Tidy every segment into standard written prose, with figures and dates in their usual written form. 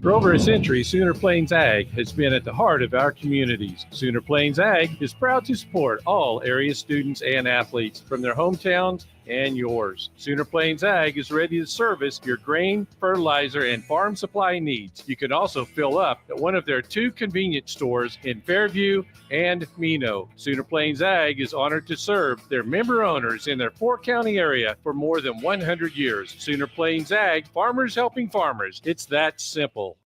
For over a century, Sooner Plains Ag has been at the heart of our communities. Sooner Plains Ag is proud to support all area students and athletes from their hometowns and yours. Sooner Plains Ag is ready to service your grain, fertilizer, and farm supply needs. You can also fill up at one of their 2 convenience stores in Fairview and Mino. Sooner Plains Ag is honored to serve their member owners in their 4-county area for more than 100 years. Sooner Plains Ag, farmers helping farmers. It's that simple.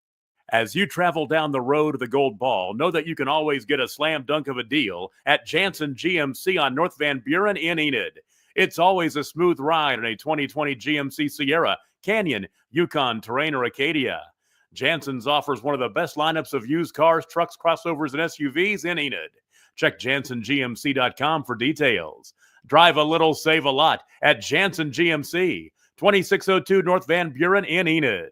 As you travel down the road to the Gold Ball, know that you can always get a slam dunk of a deal at Jansen GMC on North Van Buren in Enid. It's always a smooth ride in a 2020 GMC Sierra, Canyon, Yukon, Terrain, or Acadia. Jansen's offers one of the best lineups of used cars, trucks, crossovers, and SUVs in Enid. Check JansenGMC.com for details. Drive a little, save a lot at Jansen GMC, 2602 North Van Buren in Enid.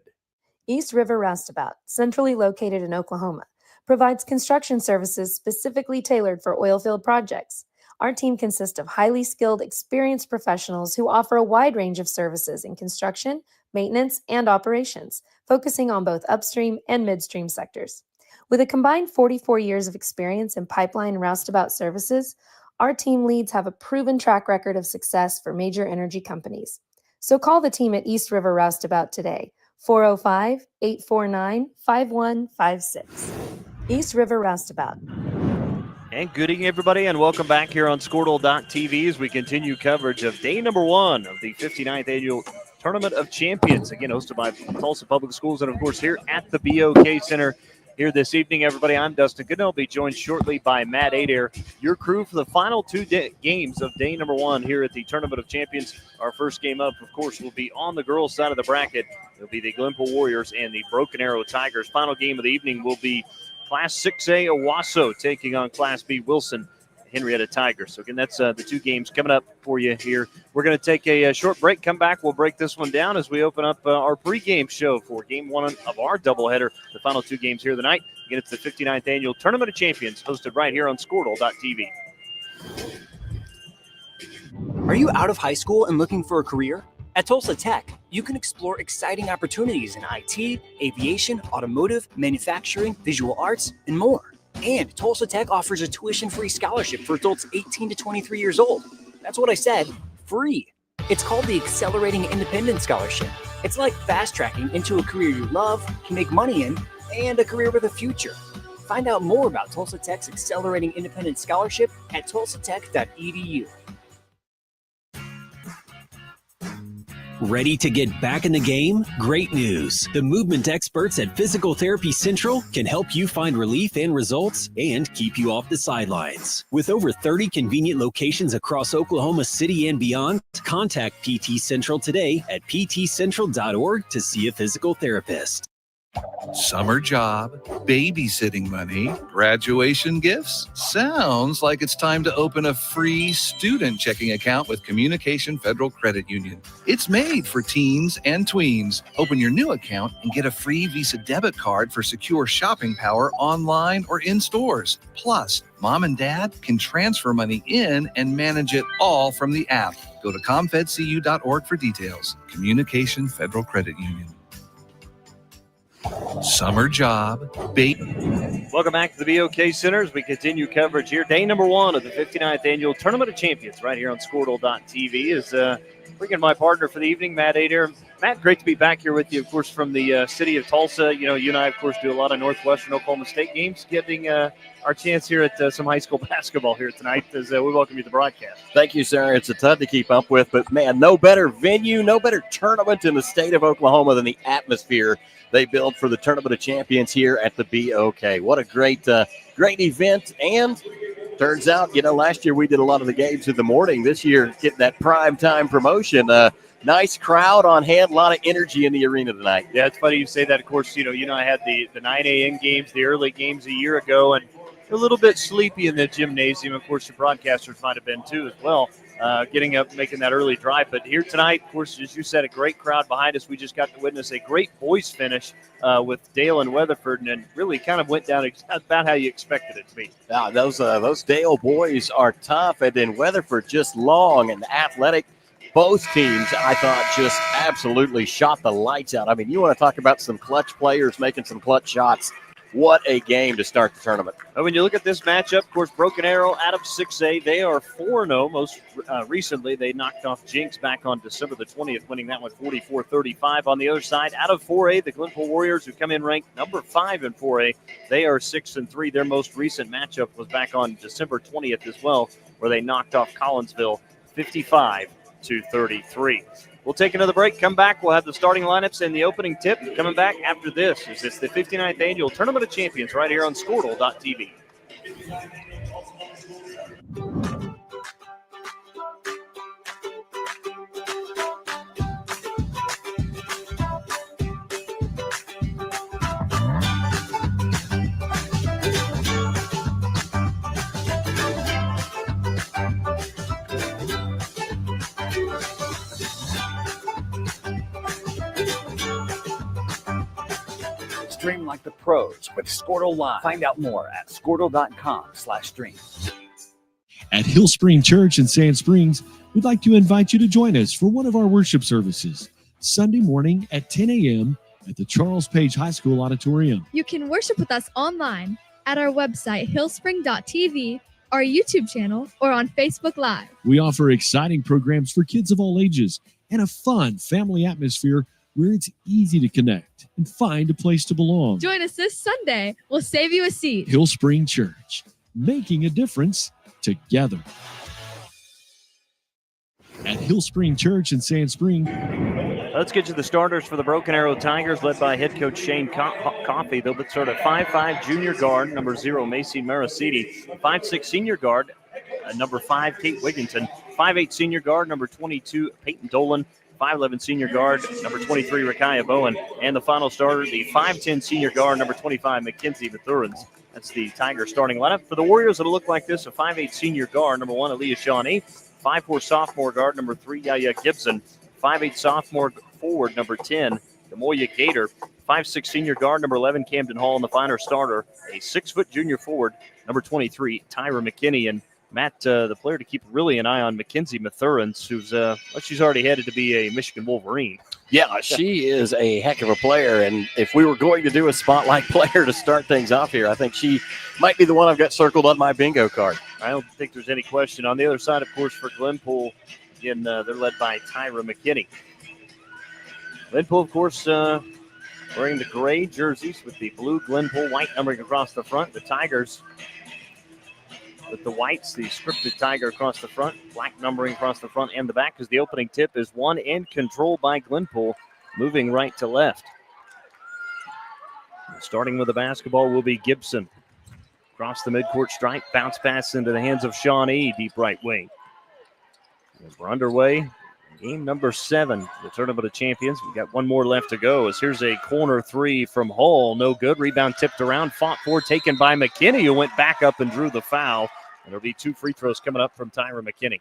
East River Roustabout, centrally located in Oklahoma, provides construction services specifically tailored for oilfield projects. Our team consists of highly skilled, experienced professionals who offer a wide range of services in construction, maintenance, and operations, focusing on both upstream and midstream sectors. With a combined 44 years of experience in pipeline and roustabout services, our team leads have a proven track record of success for major energy companies. So call the team at East River Roustabout today, 405-849-5156. East River Roustabout. And good evening, everybody, and welcome back here on Squirtle.tv as we continue coverage of day number 1 of the 59th Annual Tournament of Champions, again hosted by Tulsa Public Schools and, of course, here at the BOK Center here this evening. Everybody, I'm Dustin Goodell. I'll be joined shortly by Matt Adair, your crew for the final 2 games of day number 1 here at the Tournament of Champions. Our first game up, of course, will be on the girls' side of the bracket. It'll be the Glenpool Warriors and the Broken Arrow Tigers. Final game of the evening will be Class 6A Owasso taking on Class B Wilson Henrietta Tigers. So, again, that's the 2 games coming up for you here. We're going to take a short break, come back. We'll break this one down as we open up our pregame show for Game 1 of our doubleheader, the final 2 games here of the night. Again, it's the 59th Annual Tournament of Champions hosted right here on Squirtle.tv. Are you out of high school and looking for a career? At Tulsa Tech, you can explore exciting opportunities in IT, aviation, automotive, manufacturing, visual arts, and more. And Tulsa Tech offers a tuition-free scholarship for adults 18 to 23 years old. That's what I said, free. It's called the Accelerating Independent Scholarship. It's like fast-tracking into a career you love, can make money in, and a career with a future. Find out more about Tulsa Tech's Accelerating Independent Scholarship at tulsatech.edu. Ready to get back in the game? Great news! The movement experts at Physical Therapy Central can help you find relief and results and keep you off the sidelines. With over 30 convenient locations across Oklahoma City and beyond, contact PT Central today at ptcentral.org to see a physical therapist. Summer job, babysitting money, graduation gifts. Sounds like it's time to open a free student checking account with Communication Federal Credit Union. It's made for teens and tweens. Open your new account and get a free Visa debit card for secure shopping power online or in stores. Plus, mom and dad can transfer money in and manage it all from the app. Go to comfedcu.org for details. Communication Federal Credit Union. Summer job, Welcome back to the BOK Center as we continue coverage here. Day number 1 of the 59th Annual Tournament of Champions right here on Squirtle.tv is bringing my partner for the evening, Matt Adair. Matt, great to be back here with you, of course, from the city of Tulsa. You know, you and I, of course, do a lot of Northwestern Oklahoma State games, getting our chance here at some high school basketball here tonight as we welcome you to the broadcast. Thank you, sir. It's a ton to keep up with, but, man, no better venue, no better tournament in the state of Oklahoma than the atmosphere they build for the Tournament of Champions here at the BOK. What a great event, and turns out, you know, last year we did a lot of the games in the morning. This year, getting that prime time promotion. Nice crowd on hand, a lot of energy in the arena tonight. Yeah, it's funny you say that. Of course, you know, I had the 9 a.m. games, the early games a year ago, and a little bit sleepy in the gymnasium. Of course, the broadcasters might have been too as well. Getting up, making that early drive. But here tonight, of course, as you said, a great crowd behind us. We just got to witness a great boys finish with Dale and Weatherford, and really kind of went down about how you expected it to be. Yeah, those Dale boys are tough, and then Weatherford just long and athletic. Both teams, I thought, just absolutely shot the lights out. I mean, you want to talk about some clutch players making some clutch shots. What a game to start the tournament. When you look at this matchup, of course, Broken Arrow out of 6A, they are 4-0. Most recently, they knocked off Jinx back on December the 20th, winning that one 44-35. On the other side, out of 4A, the Glenpool Warriors, who come in ranked number 5 in 4A, they are 6-3. Their most recent matchup was back on December 20th as well, where they knocked off Collinsville 55-33. We'll take another break, come back. We'll have the starting lineups and the opening tip coming back after this. It's the 59th Annual Tournament of Champions right here on Squirtle.tv. Stream like the pros with Squirtle Live. Find out more at squirtle.com/stream. At Hill Spring Church in Sand Springs, we'd like to invite you to join us for one of our worship services, Sunday morning at 10 a.m. at the Charles Page High School Auditorium. You can worship with us online at our website, hillspring.tv, our YouTube channel, or on Facebook Live. We offer exciting programs for kids of all ages and a fun family atmosphere where it's easy to connect and find a place to belong. Join us this Sunday. We'll save you a seat. Hill Spring Church, making a difference together. At Hill Spring Church in Sand Spring. Let's get to the starters for the Broken Arrow Tigers, led by head coach Shane Coffey. They'll start at 5'5" junior guard, number 0, Macy Marasiti. 5'6" senior guard, number 5, Kate Wigginton. 5'8" senior guard, number 22, Peyton Dolan. 5'11" senior guard, number 23, Rakaya Bowen. And the final starter, the 5'10" senior guard, number 25, Mackenzie Mathurans. That's the Tiger starting lineup. For the Warriors, it'll look like this: a 5'8" senior guard, number 1, Aaliyah Shawnee. 5'4" sophomore guard, number 3, Yaya Gibson. 5'8" sophomore forward, number 10, Demoya Gator. 5'6" senior guard, number 11, Camden Hall. And the final starter, a 6' junior forward, number 23, Tyra McKinney. And Matt, the player to keep really an eye on, Mackenzie Mathurans, who's she's already headed to be a Michigan Wolverine. Yeah, she is a heck of a player, and if we were going to do a spotlight player to start things off here, I think she might be the one I've got circled on my bingo card. I don't think there's any question. On the other side, of course, for Glenpool, again, they're led by Tyra McKinney. Glenpool, of course, wearing the gray jerseys with the blue Glenpool white numbering across the front. The Tigers with the whites, the scripted Tiger across the front, black numbering across the front and the back, as the opening tip is won and controlled by Glenpool, moving right to left. Starting with the basketball will be Gibson. Across the midcourt stripe, bounce pass into the hands of Shawnee, deep right wing. As we're underway, game number 7, the Tournament of Champions. We've got one more left to go, as here's a corner 3 from Hall. No good. Rebound tipped around, fought for, taken by McKinney, who went back up and drew the foul. And there'll be 2 free throws coming up from Tyra McKinney.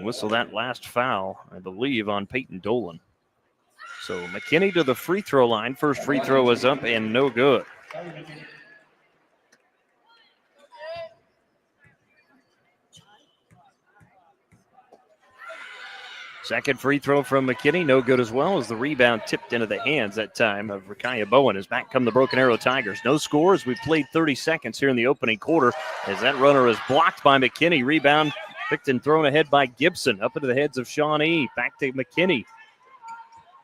Whistle that last foul, I believe, on Peyton Dolan. So McKinney to the free throw line. First free throw is up and no good. Second free throw from McKinney, no good as well, as the rebound tipped into the hands that time of Rakaya Bowen. As back come the Broken Arrow Tigers. No score as we played 30 seconds here in the opening quarter, as that runner is blocked by McKinney. Rebound picked and thrown ahead by Gibson. Up into the heads of Shawnee. Back to McKinney.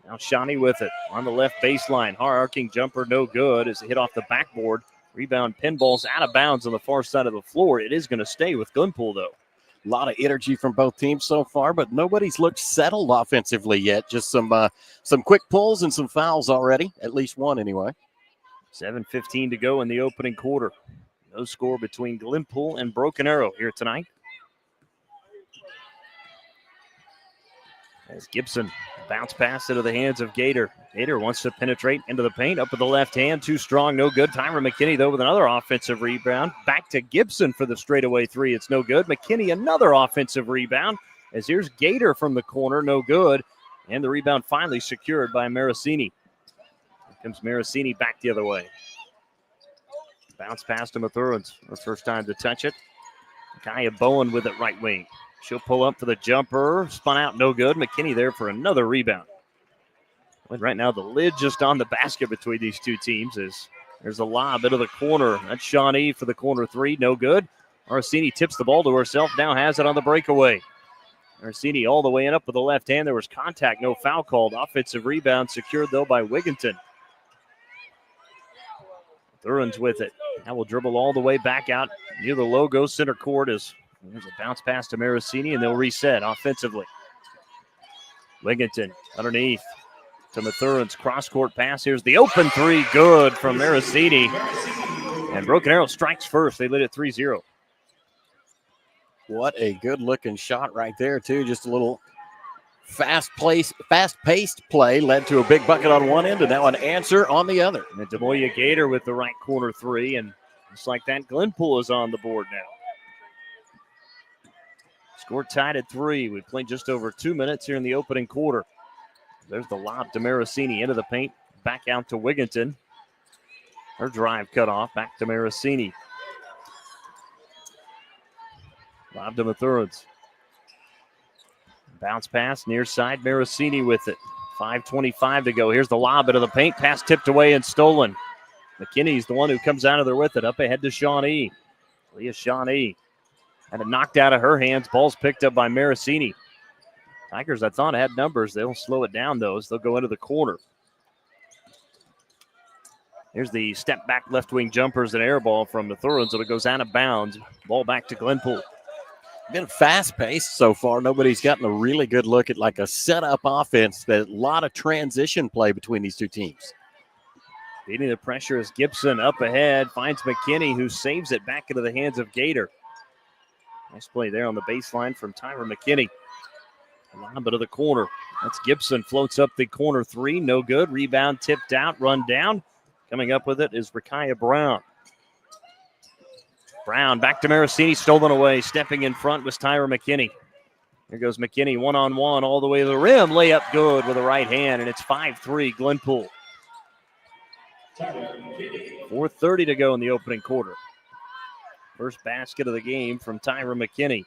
Now Shawnee with it on the left baseline. Hard arcing jumper, no good, as it hit off the backboard. Rebound pinballs out of bounds on the far side of the floor. It is going to stay with Glenpool, though. A lot of energy from both teams so far, but nobody's looked settled offensively yet. Just some quick pulls and some fouls already, at least one anyway. 7:15 to go in the opening quarter. No score between Glenpool and Broken Arrow here tonight. As Gibson bounce pass into the hands of Gator. Gator wants to penetrate into the paint. Up with the left hand. Too strong. No good. Tyra McKinney, though, with another offensive rebound. Back to Gibson for the straightaway 3. It's no good. McKinney, another offensive rebound. As here's Gator from the corner. No good. And the rebound finally secured by Marasini. Here comes Marasini back the other way. Bounce past to Mathurans. The first time to touch it. Kaya Bowen with it right wing. She'll pull up for the jumper. Spun out, no good. McKinney there for another rebound. But right now, the lid just on the basket between these two teams is there's a lob into the corner. That's Shawnee for the corner three, no good. Orsini tips the ball to herself, now has it on the breakaway. Orsini all the way in up with the left hand. There was contact, no foul called. Offensive rebound secured, though, by Wigginton. Thurin's with it. Now will dribble all the way back out near the logo center court as there's a bounce pass to Marasini, and they'll reset offensively. Wigginton underneath to Mathurin's cross-court pass. Here's the open three, good from Marasini. And Broken Arrow strikes first. They lead at 3-0. What a good-looking shot right there, too. Just a little fast-paced play led to a big bucket on one end, and now an answer on the other. And Demoya Gator with the right corner three, and just like that, Glenpool is on the board now. Score tied at 3. We played just over 2 minutes here in the opening quarter. There's the lob to Marasini into the paint. Back out to Wigginton. Her drive cut off. Back to Marasini. Lob to Mathurans. Bounce pass near side. Marasini with it. 5:25 to go. Here's the lob into the paint. Pass tipped away and stolen. McKinney's the one who comes out of there with it. Up ahead to Shawnee. Leah Shawnee had it knocked out of her hands. Ball's picked up by Marasini. Tigers, I thought, had numbers. They'll slow it down, though, as they'll go into the corner. Here's the step back left wing jumpers and air ball from the Thurans, so it goes out of bounds. Ball back to Glenpool. Been fast-paced so far. Nobody's gotten a really good look at like a setup offense. There's a lot of transition play between these two teams. Beating the pressure is Gibson up ahead. Finds McKinney, who saves it back into the hands of Gator. Nice play there on the baseline from Tyra McKinney. A lob to the corner. That's Gibson. Floats up the corner three. No good. Rebound tipped out. Run down. Coming up with it is Rakaya Brown. Brown back to Marasini. Stolen away. Stepping in front was Tyra McKinney. Here goes McKinney one-on-one all the way to the rim. Layup good with the right hand, and it's 5-3 Glenpool. 4:30 to go in the opening quarter. First basket of the game from Tyra McKinney.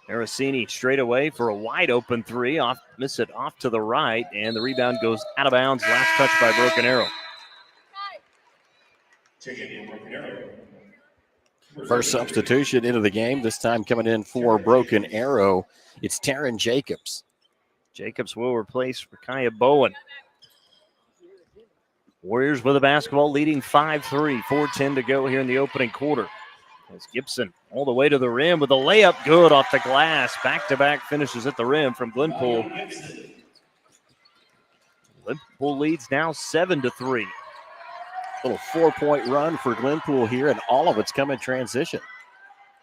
Marasini straight away for a wide open three. Miss it off to the right, and the rebound goes out of bounds. Last touch by Broken Arrow. First substitution into the game, this time coming in for Broken Arrow. It's Taryn Jacobs. Jacobs will replace Rakaya Bowen. Warriors with the basketball, leading 5-3. 4:10 to go here in the opening quarter. As Gibson all the way to the rim with a layup good off the glass. Back-to-back finishes at the rim from Glenpool. Glenpool leads now 7-3. Little 4-point run for Glenpool here, and all of it's come in transition.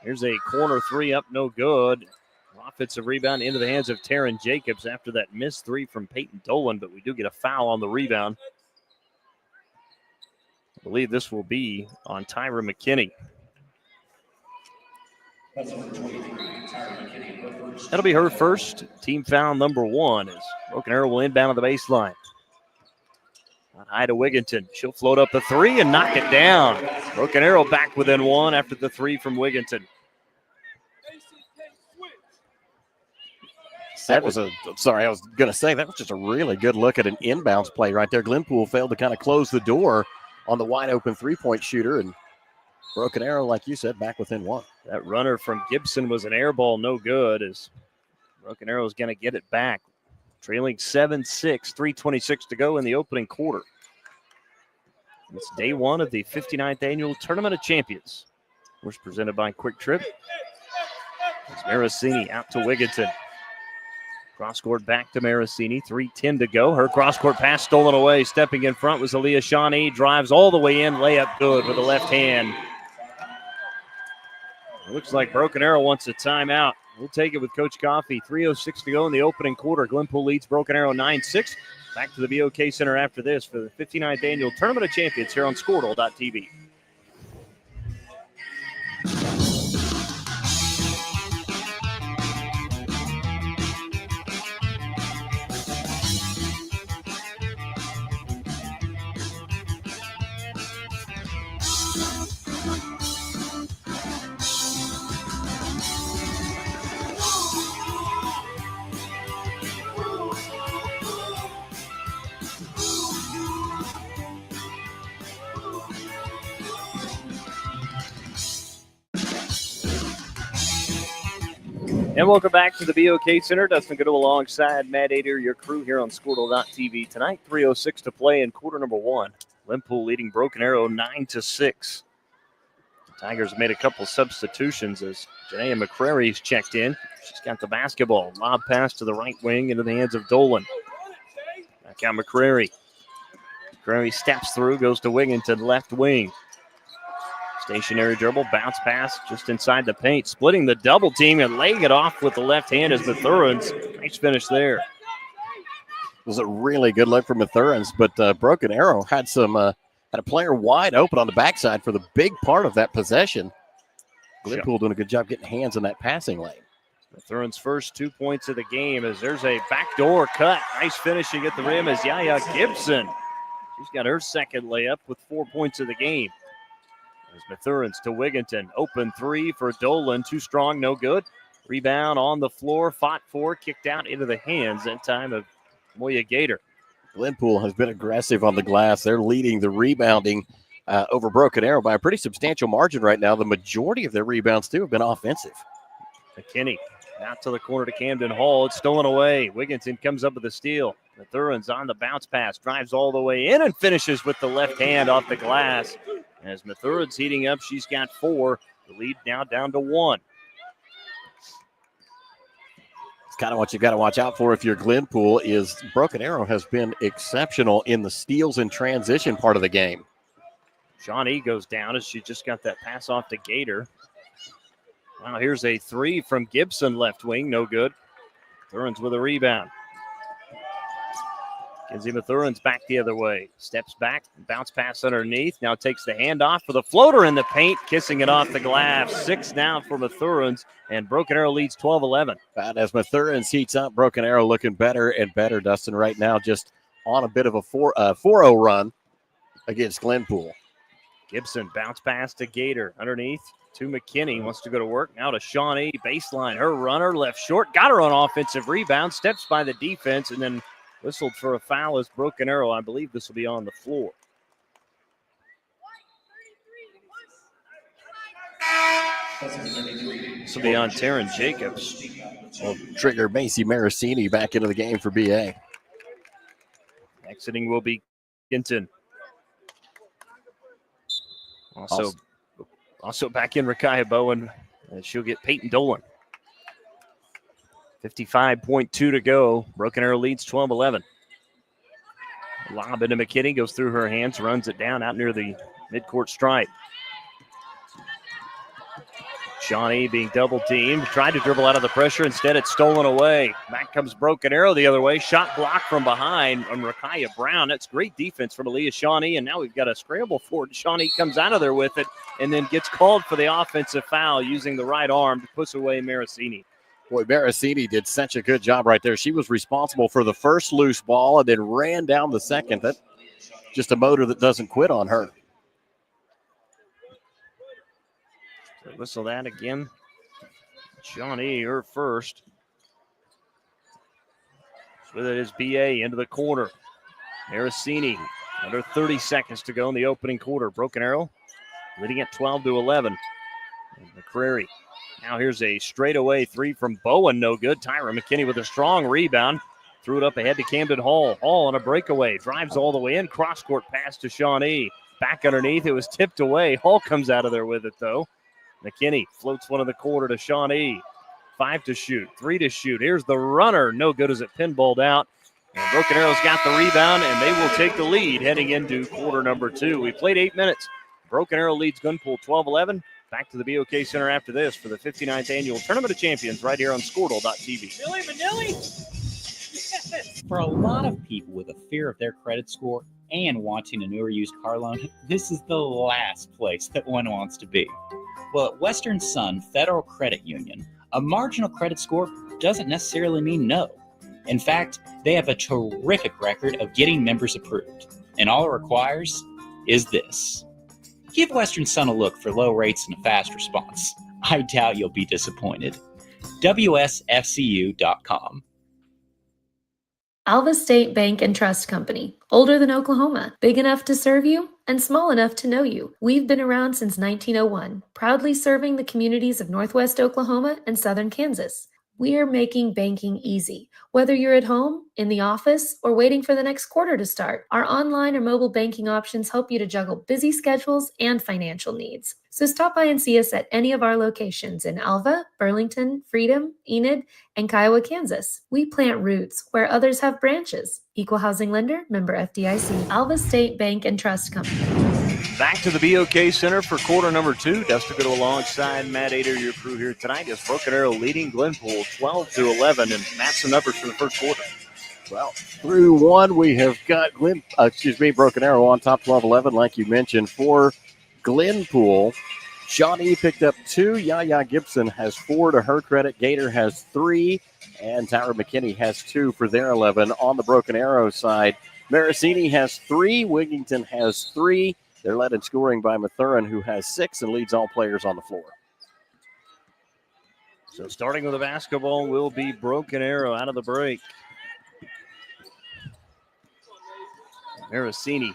Here's a corner three up, no good. Offensive rebound into the hands of Taryn Jacobs after that missed three from Peyton Dolan, but we do get a foul on the rebound. I believe this will be on Tyra McKinney. That'll be her first. Team foul number 1 as Broken Arrow will inbound on the baseline. High to Wigginton. She'll float up the three and knock it down. Broken Arrow back within 1 after the three from Wigginton. That was I was going to say, that was just a really good look at an inbounds play right there. Glenpool failed to kind of close the door on the wide open three-point shooter, and Broken Arrow, like you said, back within 1. That runner from Gibson was an air ball, no good, as Broken Arrow is going to get it back. Trailing 7-6, 3:26 to go in the opening quarter. It's day 1 of the 59th Annual Tournament of Champions. Of course, presented by Quick Trip. It's Marasini out to Wigginton. Cross-court back to Marasini. 3:10 to go. Her cross-court pass stolen away. Stepping in front was Aaliyah Shawnee. Drives all the way in. Layup good with the left hand. It looks like Broken Arrow wants a timeout. We'll take it with Coach Coffey. 3:06 to go in the opening quarter. Glenpool leads Broken Arrow 9-6. Back to the BOK Center after this for the 59th Annual Tournament of Champions here on Squirtle.tv. And welcome back to the BOK Center. Dustin Goodall alongside Matt Ader, your crew here on Squirtle.tv tonight. 3:06 to play in quarter number one. Glenpool leading Broken Arrow 9-6. Tigers made a couple substitutions as Janaea McCrary's checked in. She's got the basketball. Lob pass to the right wing into the hands of Dolan. Back out McCrary. McCrary steps through, goes to Wigginton, left wing. Stationary dribble, bounce pass just inside the paint, splitting the double team and laying it off with the left hand as Mathurans. Nice finish there. It was a really good look for Mathurans, but Broken Arrow had a player wide open on the backside for the big part of that possession. Glenpool doing a good job getting hands in that passing lane. Mathurans' first 2 points of the game as there's a backdoor cut. Nice finishing at the rim as Yaya Gibson. She's got her second layup with 4 points of the game. As Mathurans to Wigginton. Open three for Dolan. Too strong, no good. Rebound on the floor. Fought for, kicked out into the hands that time of Moya Gator. Glenpool has been aggressive on the glass. They're leading the rebounding over Broken Arrow by a pretty substantial margin right now. The majority of their rebounds, too, have been offensive. McKinney out to the corner to Camden Hall. It's stolen away. Wigginton comes up with a steal. Mathurans on the bounce pass. Drives all the way in and finishes with the left hand off the glass. As Mathurans heating up, she's got 4. The lead now down to 1. It's kind of what you got to watch out for if you're Glenpool is Broken Arrow has been exceptional in the steals and transition part of the game. Shawnee goes down as she just got that pass off to Gator. Wow, here's a 3 from Gibson left wing. No good. Mathurans with a rebound. Kenzie Mathurans back the other way. Steps back, bounce pass underneath. Now takes the handoff for the floater in the paint, kissing it off the glass. 6 now for Mathurans, and Broken Arrow leads 12-11. But as Mathurans heats up, Broken Arrow looking better and better, Dustin, right now, just on a bit of a 4-0 run against Glenpool. Gibson bounce pass to Gator underneath to McKinney. Wants to go to work. Now to Shawnee. Baseline. Her runner left short. Got her on offensive rebound. Steps by the defense and then whistled for a foul as Broken Arrow. I believe this will be on the floor. This will be on Taryn Jacobs. Will trigger Macy Marasini back into the game for BA. Exiting will be Ginton. Also back in Rakaya Bowen. She'll get Peyton Dolan. 55.2 to go. Broken Arrow leads 12-11. Lob into McKinney, goes through her hands, runs it down out near the midcourt stripe. Shawnee being double teamed, tried to dribble out of the pressure. Instead, it's stolen away. Back comes Broken Arrow the other way. Shot blocked from behind on Rakaya Brown. That's great defense from Aaliyah Shawnee. And now we've got a scramble for it. Shawnee comes out of there with it and then gets called for the offensive foul using the right arm to push away Marasini. Boy, Marasini did such a good job right there. She was responsible for the first loose ball and then ran down the second. That's just a motor that doesn't quit on her. So whistle that again. Shawnee, her first. With it is BA into the corner. Marasini, under 30 seconds to go in the opening quarter. Broken Arrow leading at 12-11. And McCrary. Now here's a straightaway 3 from Bowen. No good. Tyra McKinney with a strong rebound. Threw it up ahead to Camden Hall. Hall on a breakaway. Drives all the way in. Cross-court pass to Shawnee. Back underneath. It was tipped away. Hall comes out of there with it, though. McKinney floats one in the quarter to Shawnee. 5 to shoot. 3 to shoot. Here's the runner. No good as it pinballed out. And Broken Arrow's got the rebound, and they will take the lead heading into quarter number 2. We played 8 minutes. Broken Arrow leads Glenpool 12-11. Back to the BOK Center after this for the 59th Annual Tournament of Champions right here on Squirtle.tv. For a lot of people with a fear of their credit score and wanting a new or used car loan, this is the last place that one wants to be. Well, at Western Sun Federal Credit Union, a marginal credit score doesn't necessarily mean no. In fact, they have a terrific record of getting members approved, and all it requires is this. Give Western Sun a look for low rates and a fast response. I doubt you'll be disappointed. WSFCU.com. Alva State Bank and Trust Company. Older than Oklahoma. Big enough to serve you and small enough to know you. We've been around since 1901, proudly serving the communities of Northwest Oklahoma and Southern Kansas. We are making banking easy. Whether you're at home, in the office, or waiting for the next quarter to start, our online or mobile banking options help you to juggle busy schedules and financial needs. So stop by and see us at any of our locations in Alva, Burlington, Freedom, Enid, and Kiowa, Kansas. We plant roots where others have branches. Equal Housing Lender, member FDIC, Alva State Bank and Trust Company. Back to the BOK Center for quarter number 2. Dustin Goodall alongside Matt Ader, your crew here tonight. As Broken Arrow leading Glenpool 12-11, and Matt's the numbers for the first quarter. Well, through one, we have got Broken Arrow on top 12-11, like you mentioned, for Glenpool. Shawnee picked up 2. Yaya Gibson has 4 to her credit. Gator has 3. And Tyra McKinney has 2 for their 11. On the Broken Arrow side, Maricini has 3. Wigington has 3. They're led in scoring by Mathurin, who has 6 and leads all players on the floor. So starting with the basketball will be Broken Arrow out of the break. Maricini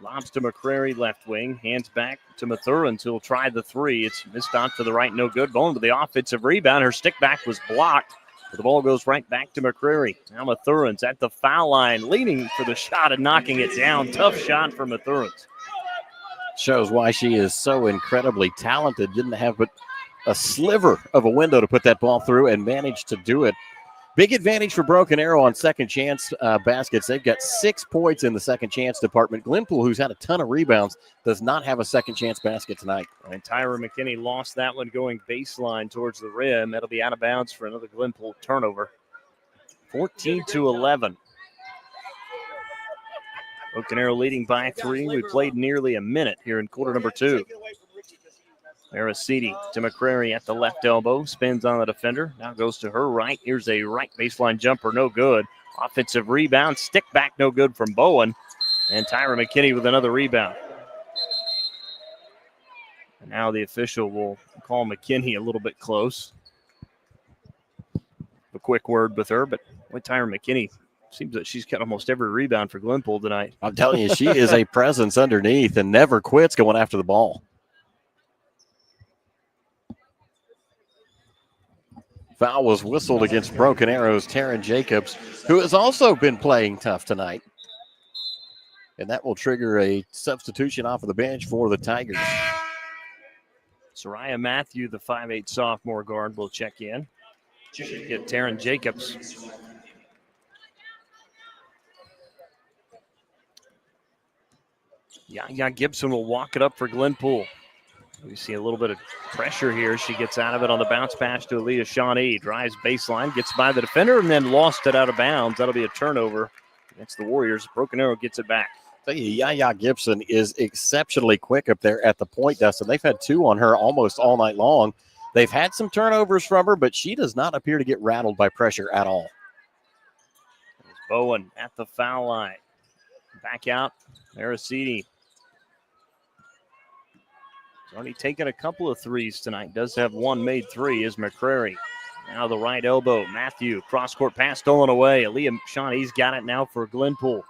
lobs to McCrary, left wing. Hands back to Mathurin, who'll try the 3. It's missed out to the right, no good. Bowen to the offensive rebound. Her stick back was blocked. But the ball goes right back to McCrary. Now Mathurin's at the foul line, leaning for the shot and knocking it down. Tough shot for Mathurin. Shows why she is so incredibly talented. Didn't have but a sliver of a window to put that ball through and managed to do it. Big advantage for Broken Arrow on second chance baskets. They've got 6 points in the second chance department. Glenpool, who's had a ton of rebounds, does not have a second chance basket tonight. And Tyra McKinney lost that one going baseline towards the rim. That'll be out of bounds for another Glenpool turnover. 14-11. Broken Arrow leading by 3. We played nearly a minute here in quarter number 2. Maricini to McCrary at the left elbow. Spins on the defender. Now goes to her right. Here's a right baseline jumper. No good. Offensive rebound. Stick back. No good from Bowen. And Tyra McKinney with another rebound. And now the official will call McKinney a little bit close. A quick word with her. But with Tyra McKinney, seems that she's got almost every rebound for Glenpool tonight. I'm telling you, she is a presence underneath and never quits going after the ball. Foul was whistled against Broken Arrow's Taryn Jacobs, who has also been playing tough tonight. And that will trigger a substitution off of the bench for the Tigers. Soraya Matthew, the 5'8 sophomore guard, will check in. Get Taryn Jacobs. Yaya Gibson will walk it up for Glenpool. We see a little bit of pressure here. She gets out of it on the bounce pass to Aaliyah Shawnee. Drives baseline, gets by the defender, and then lost it out of bounds. That'll be a turnover against the Warriors. Broken Arrow gets it back. Tell you, Yaya Gibson is exceptionally quick up there at the point, Dustin. They've had 2 on her almost all night long. They've had some turnovers from her, but she does not appear to get rattled by pressure at all. There's Bowen at the foul line. Back out, Maricini. He's already taken a couple of threes tonight. Does have one made 3 is McCrary. Now the right elbow. Matthew, cross-court pass stolen away. Aaliyah Shawnee's got it now for Glenpool.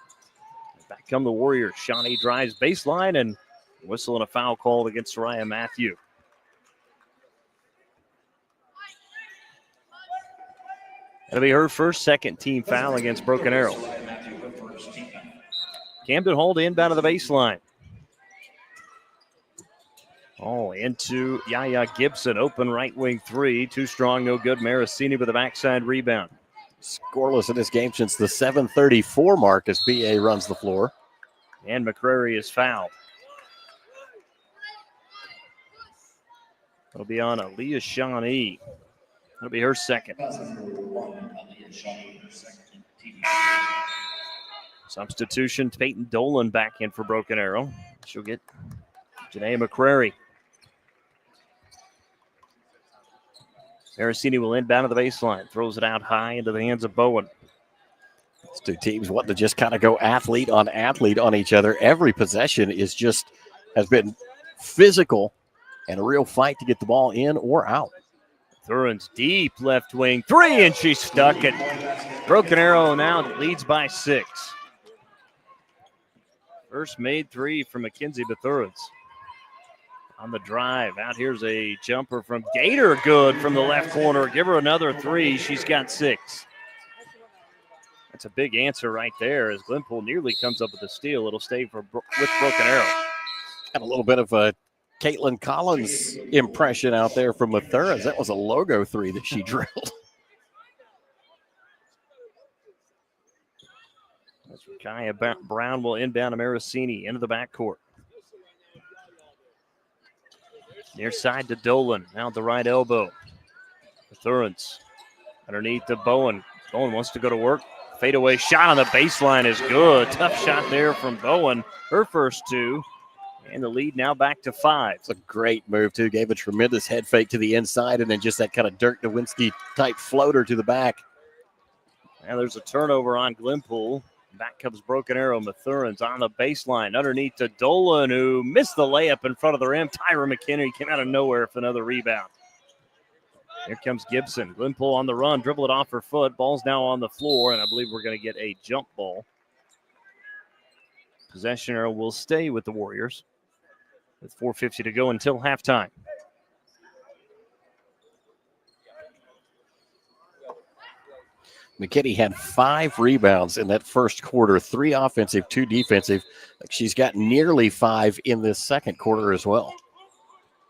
Back come the Warriors. Shawnee drives baseline and whistle and a foul called against Soraya Matthew. That'll be her first second team foul against Broken Arrow. Camden Hall to inbound of the baseline. Oh, into Yaya Gibson. Open right wing 3. Too strong, no good. Maricini with a backside rebound. Scoreless in this game since the 7:34 mark as BA runs the floor. And McCrary is fouled. It'll be on Aaliyah Shawnee. That'll be her second. Substitution, Peyton Dolan back in for Broken Arrow. She'll get Janae McCrary. Maricini will inbound to the baseline. Throws it out high into the hands of Bowen. These 2 teams wanting to just kind of go athlete on each other. Every possession has been physical and a real fight to get the ball in or out. Thurin's deep left wing 3, and she stuck it. Broken Arrow now leads by 6. First made 3 from Mackenzie Bethurans. on the drive. Out here's a jumper from Gator, good from the left corner. Give her another 3. She's got 6. That's a big answer right there as Glenpool nearly comes up with a steal. It'll stay with Broken Arrow. Got a little bit of a Caitlin Collins impression out there from Mathuras. That was a logo 3 that she drilled. Kaya Brown will inbound to Maricini into the backcourt. Near side to Dolan. Now at the right elbow. Thurens underneath to Bowen. Bowen wants to go to work. Fadeaway shot on the baseline is good. Tough shot there from Bowen. Her first 2. And the lead now back to 5. It's a great move, too. Gave a tremendous head fake to the inside and then just that kind of Dirk Nowinski type floater to the back. Now there's a turnover on Glenpool. Back comes Broken Arrow. Mathuras on the baseline. Underneath to Dolan, who missed the layup in front of the rim. Tyra McKinney came out of nowhere for another rebound. Here comes Gibson. Glenpool on the run. Dribble it off her foot. Ball's now on the floor, and I believe we're going to get a jump ball. Possession arrow will stay with the Warriors with 4:50 to go until halftime. McKinney had 5 rebounds in that first quarter, 3 offensive, 2 defensive. She's got nearly 5 in this second quarter as well.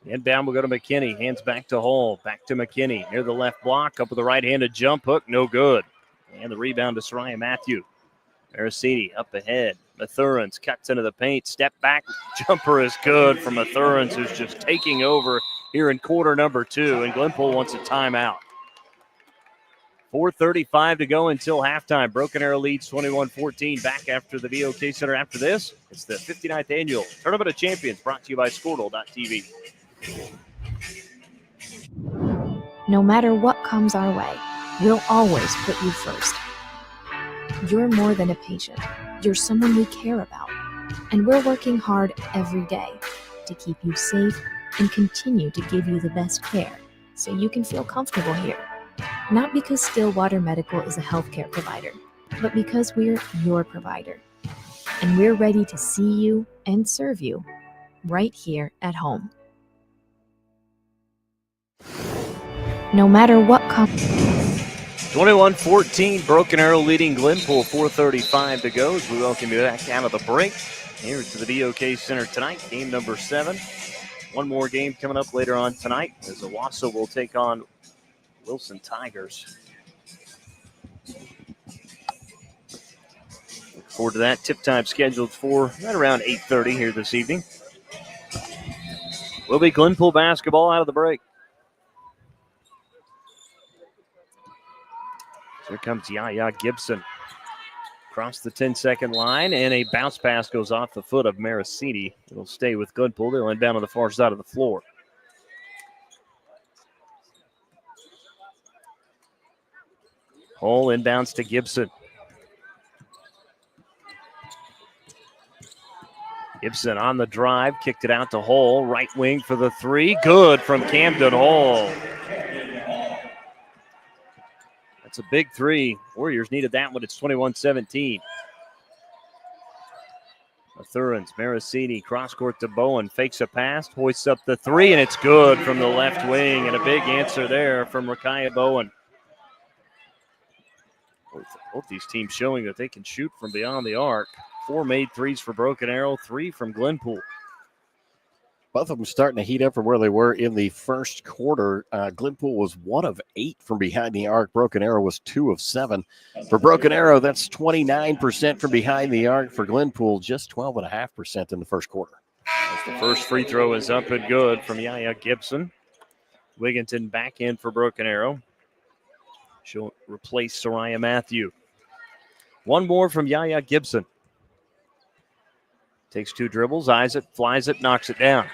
Inbound will go to McKinney. Hands back to Hall. Back to McKinney. Near the left block. Up with the right-handed jump hook. No good. And the rebound to Soraya Matthew. Maricini up ahead. Mathuras cuts into the paint. Step back. Jumper is good from Mathuras, who's just taking over here in quarter number 2. And Glenpool wants a timeout. 4:35 to go until halftime. Broken Arrow leads 21-14. Back after the BOK Center after this. It's the 59th Annual Tournament of Champions brought to you by Squirtle.tv. No matter what comes our way, we'll always put you first. You're more than a patient. You're someone we care about. And we're working hard every day to keep you safe and continue to give you the best care so you can feel comfortable here. Not because Stillwater Medical is a healthcare provider, but because we're your provider. And we're ready to see you and serve you right here at home. No matter what comes. 21-14, Broken Arrow leading Glenpool, 4:35 to go as we welcome you back out of the break. Here to the BOK Center tonight, game number 7. One more game coming up later on tonight as Owasso will take on Wilson Tigers. Look forward to that. Tip time scheduled for right around 8:30 here this evening. Will be Glenpool basketball out of the break. Here comes Yaya Gibson. Across the 10-second line, and a bounce pass goes off the foot of Maricini. It'll stay with Glenpool. They'll inbound on the far side of the floor. Hall inbounds to Gibson. Gibson on the drive, kicked it out to Hall. Right wing for the 3. Good from Camden Hall. That's a big 3. Warriors needed that one. It's 21-17. Mathuras, Maricini, cross court to Bowen. Fakes a pass, hoists up the 3, and it's good from the left wing. And a big answer there from Rakaya Bowen. Both these teams showing that they can shoot from beyond the arc. 4 made 3s for Broken Arrow, 3 from Glenpool. Both of them starting to heat up from where they were in the first quarter. Glenpool was 1 of 8 from behind the arc. Broken Arrow was 2 of 7. For Broken Arrow, that's 29% from behind the arc. For Glenpool, just 12.5% in the first quarter. As the first free throw is up and good from Yaya Gibson. Wigginton back in for Broken Arrow. She'll replace Soraya Matthew. One more from Yaya Gibson. Takes 2 dribbles, eyes it, flies it, knocks it down.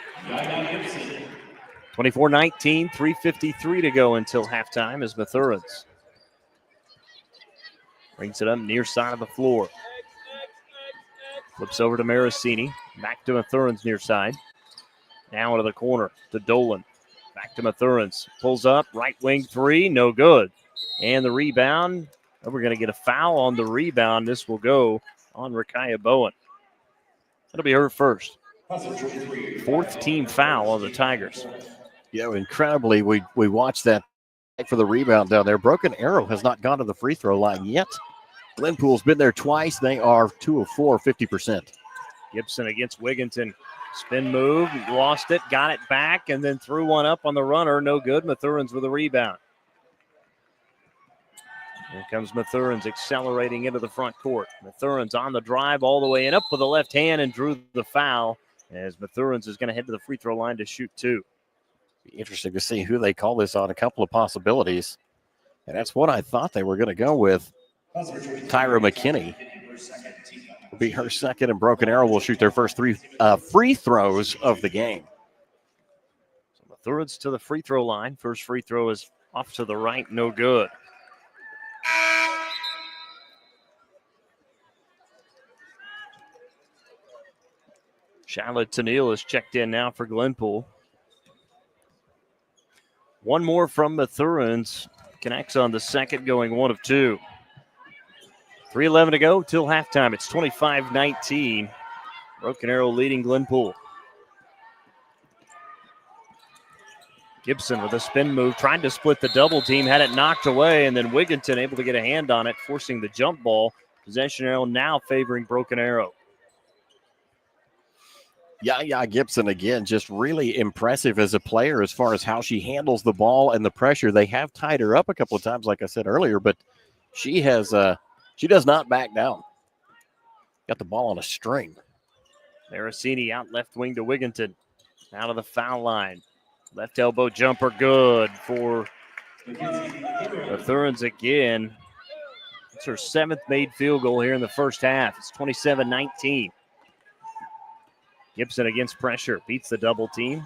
24-19, 3:53 to go until halftime as Mathuras brings it up near side of the floor. Flips over to Maricini. Back to Mathuras near side. Now into the corner to Dolan. Back to Mathuras. Pulls up, right wing 3, no good. And the rebound, we're going to get a foul on the rebound. This will go on Rakaya Bowen. That'll be her first. Fourth team foul on the Tigers. Incredibly, we watched that for the rebound down there. Broken Arrow has not gone to the free throw line yet. Glenpool's been there twice. They are 2 of 4, 50%. Gibson against Wigginton. Spin move, lost it, got it back, and then threw one up on the runner. No good. Mathurins with a rebound. Here comes Mathurins accelerating into the front court. Mathurins on the drive all the way in, up with the left hand, and drew the foul as Mathurins is going to head to the free throw line to shoot 2. Be interesting to see who they call this on. A couple of possibilities. And that's what I thought they were going to go with. Tyra McKinney will be her second, and Broken Arrow will shoot their first 3 free throws of the game. So Mathurins to the free throw line. First free throw is off to the right, no good. Charlotte Tennille is checked in now for Glenpool. One more from Mathurins. Connects on the second, going 1 of 2. 3:11 to go till halftime. It's 25-19. Broken Arrow leading Glenpool. Gibson with a spin move, trying to split the double team, had it knocked away, and then Wigginton able to get a hand on it, forcing the jump ball. Possession arrow now favoring Broken Arrow. Yeah, Gibson again, just really impressive as a player as far as how she handles the ball and the pressure. They have tied her up a couple of times, like I said earlier, but she has she does not back down. Got the ball on a string. Marasini out left wing to Wigginton. Out of the foul line. Left elbow jumper good for Mathurins again. It's her 7th made field goal here in the first half. It's 27-19. Gibson against pressure, beats the double team.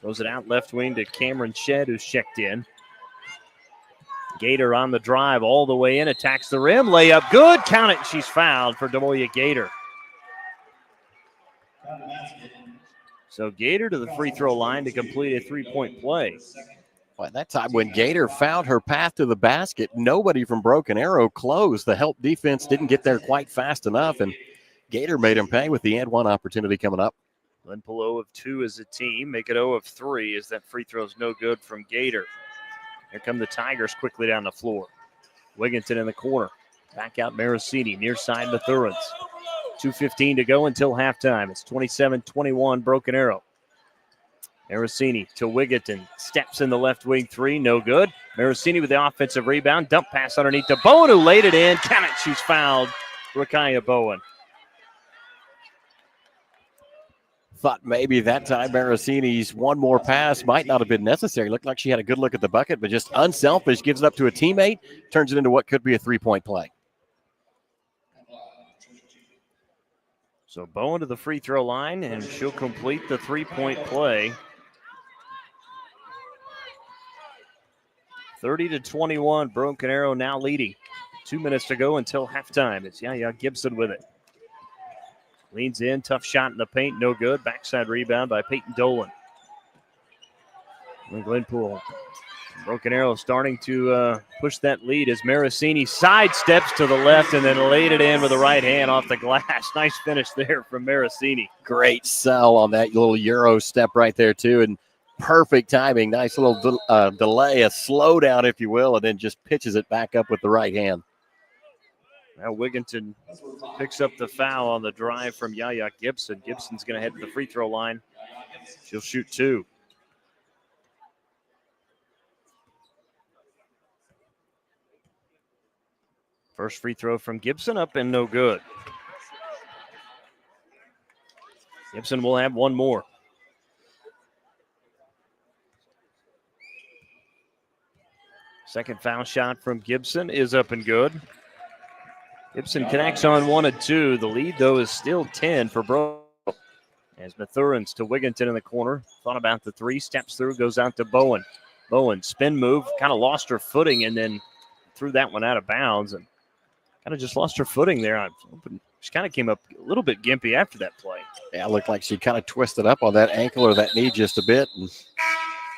Throws it out left wing to Cameron Shedd, who's checked in. Gator on the drive all the way in, attacks the rim, layup good, count it, she's fouled for Demoya Gator. So Gator to the free throw line to complete a 3-point play. Well, at that time when Gator found her path to the basket, nobody from Broken Arrow closed. The help defense didn't get there quite fast enough, and Gator made him pay with the and 1 opportunity coming up. Glenpool 0 of 2 as a team. Make it 0 of 3 as that free throw is no good from Gator. Here come the Tigers quickly down the floor. Wigginton in the corner. Back out Marasini, near side Mathurins. 2:15 to go until halftime. It's 27-21 Broken Arrow. Marasini to Wigginton. Steps in the left wing 3, no good. Marasini with the offensive rebound. Dump pass underneath to Bowen, who laid it in. Count it, she's fouled. Rakaya Bowen. Thought maybe that time Marasini's one more pass might not have been necessary. Looked like she had a good look at the bucket, but just unselfish, gives it up to a teammate, turns it into what could be a 3-point play. So Bowen to the free throw line, and she'll complete the 3-point play. 30-21, Broken Arrow now leading. 2 minutes to go until halftime. It's Yaya Gibson with it. Leans in, tough shot in the paint, no good. Backside rebound by Peyton Dolan. And Glenpool. Broken Arrow starting to push that lead as Marasini sidesteps to the left and then laid it in with the right hand off the glass. Nice finish there from Marasini. Great sell on that little Euro step right there, too, and perfect timing. Nice little delay, a slowdown, if you will, and then just pitches it back up with the right hand. Now Wigginton picks up the foul on the drive from Yaya Gibson. Gibson's going to head to the free throw line. She'll shoot 2. First free throw from Gibson up and no good. Gibson will have one more. Second foul shot from Gibson is up and good. Gibson connects on 1 and 2. The lead, though, is still 10 for Bro. As Mathurins to Wigginton in the corner. Thought about the 3, steps through, goes out to Bowen. Bowen, spin move, kind of lost her footing and then threw that one out of bounds and kind of just lost her footing there. She kind of came up a little bit gimpy after that play. Yeah, it looked like she kind of twisted up on that ankle or that knee just a bit and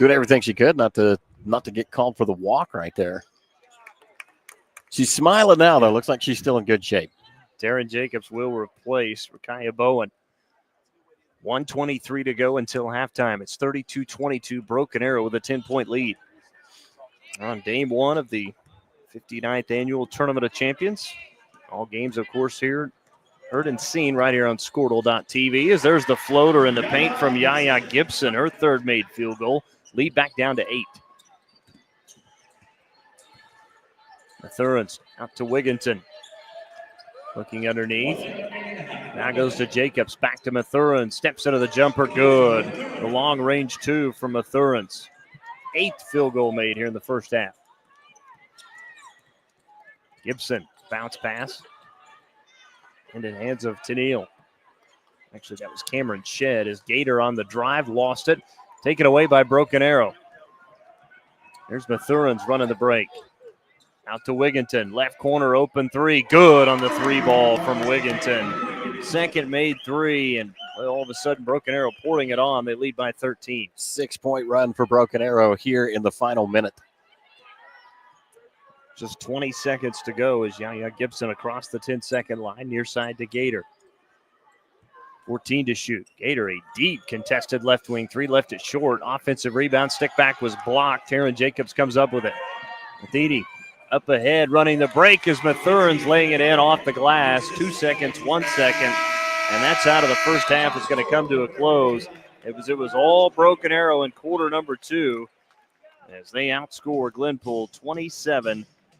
doing everything she could not to get called for the walk right there. She's smiling now, though. Looks like she's still in good shape. Darren Jacobs will replace Rakaya Bowen. 1:23 to go until halftime. It's 32-22, Broken Arrow with a 10-point lead. On day one of the 59th Annual Tournament of Champions. All games, of course, here heard and seen right here on Squirtle.tv. As there's the floater in the paint from Yaya Gibson, her third made field goal. Lead back down to 8. Mathurans out to Wigginton. Looking underneath. Now goes to Jacobs. Back to Mathurin. Steps into the jumper. Good. The long range two from Mathurans. 8th field goal made here in the first half. Gibson. Bounce pass. Into the hands of Tennille. Actually, that was Cameron Shedd. As Gator on the drive. Lost it. Taken away by Broken Arrow. There's Mathurans running the break. Out to Wigginton. Left corner open three. Good on the three ball from Wigginton. Second made three, and all of a sudden Broken Arrow pouring it on. They lead by 13. 6-point run for Broken Arrow here in the final minute. Just 20 seconds to go as Yaya Gibson across the 10-second line, near side to Gator. 14 to shoot. Gator, a deep contested left wing three, left it short. Offensive rebound, stick back was blocked. Taryn Jacobs comes up with it. Mathidi up ahead, running the break as Mathurans laying it in off the glass. 2 seconds, 1 second, and that's out of the first half. It's going to come to a close. It was all Broken Arrow in quarter number 2 as they outscore Glenpool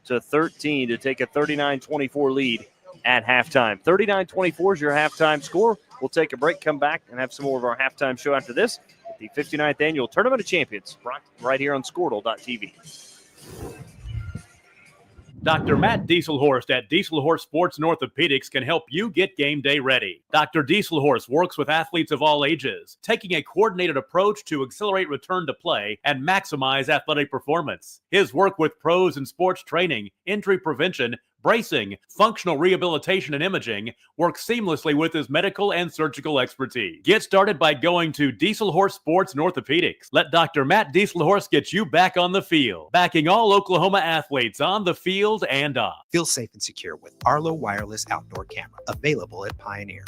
27-13 to take a 39-24 lead at halftime. 39-24 is your halftime score. We'll take a break, come back, and have some more of our halftime show after this. The 59th Annual Tournament of Champions, brought right here on Squirtle.tv. Dr. Matt Dieselhorst at Dieselhorst Sports and Orthopedics can help you get game day ready. Dr. Dieselhorst works with athletes of all ages, taking a coordinated approach to accelerate return to play and maximize athletic performance. His work with pros in sports training, injury prevention, bracing, functional rehabilitation, and imaging works seamlessly with his medical and surgical expertise. Get started by going to Dieselhorst Sports and Orthopedics. Let Dr. Matt Dieselhorst get you back on the field, backing all Oklahoma athletes on the field and off. Feel safe and secure with Arlo Wireless Outdoor Camera, available at Pioneer.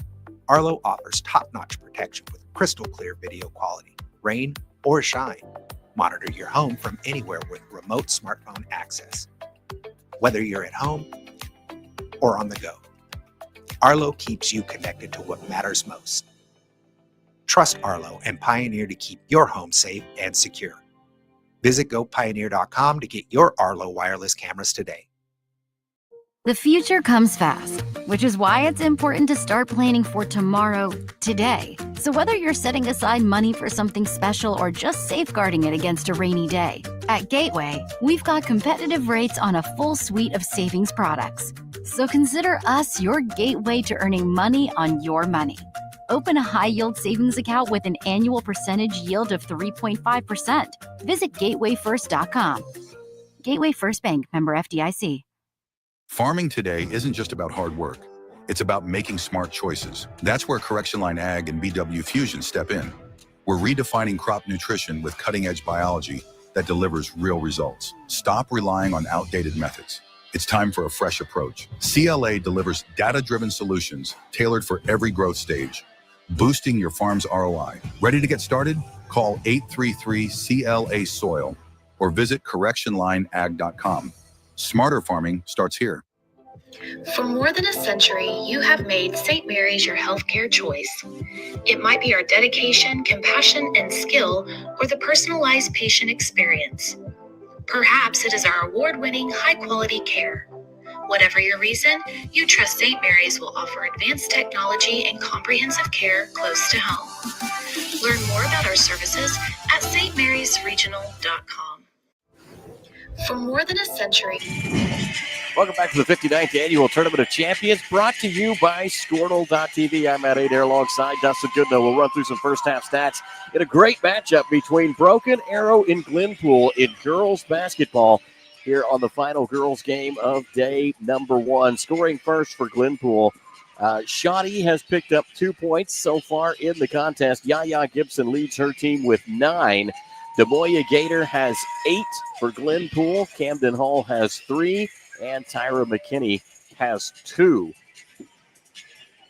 Arlo offers top-notch protection with crystal clear video quality, rain or shine. Monitor your home from anywhere with remote smartphone access. Whether you're at home or on the go, Arlo keeps you connected to what matters most. Trust Arlo and Pioneer to keep your home safe and secure. Visit GoPioneer.com to get your Arlo wireless cameras today. The future comes fast, which is why it's important to start planning for tomorrow, today. So whether you're setting aside money for something special or just safeguarding it against a rainy day, at Gateway, we've got competitive rates on a full suite of savings products. So consider us your gateway to earning money on your money. Open a high-yield savings account with an annual percentage yield of 3.5%. Visit gatewayfirst.com. Gateway First Bank, member FDIC. Farming today isn't just about hard work. It's about making smart choices. That's where Correction Line Ag and BW Fusion step in. We're redefining crop nutrition with cutting-edge biology that delivers real results. Stop relying on outdated methods. It's time for a fresh approach. CLA delivers data-driven solutions tailored for every growth stage, boosting your farm's ROI. Ready to get started? Call 833-CLA-SOIL or visit correctionlineag.com. Smarter farming starts here. For more than a century, you have made St. Mary's your healthcare choice. It might be our dedication, compassion, and skill, or the personalized patient experience. Perhaps it is our award-winning, high-quality care. Whatever your reason, you trust St. Mary's will offer advanced technology and comprehensive care close to home. Learn more about our services at stmarysregional.com. For more than a century. Welcome back to the 59th Annual Tournament of Champions, brought to you by Squirtle.tv. I'm Matt Adair alongside Dustin Goodnow. We'll run through some first-half stats in a great matchup between Broken Arrow and Glenpool in girls basketball here on the final girls game of day number 1. Scoring first for Glenpool, Shoddy has picked up 2 points so far in the contest. Yaya Gibson leads her team with 9. DeMoya Gator has 8 for Glenpool. Camden Hall has 3. And Tyra McKinney has 2.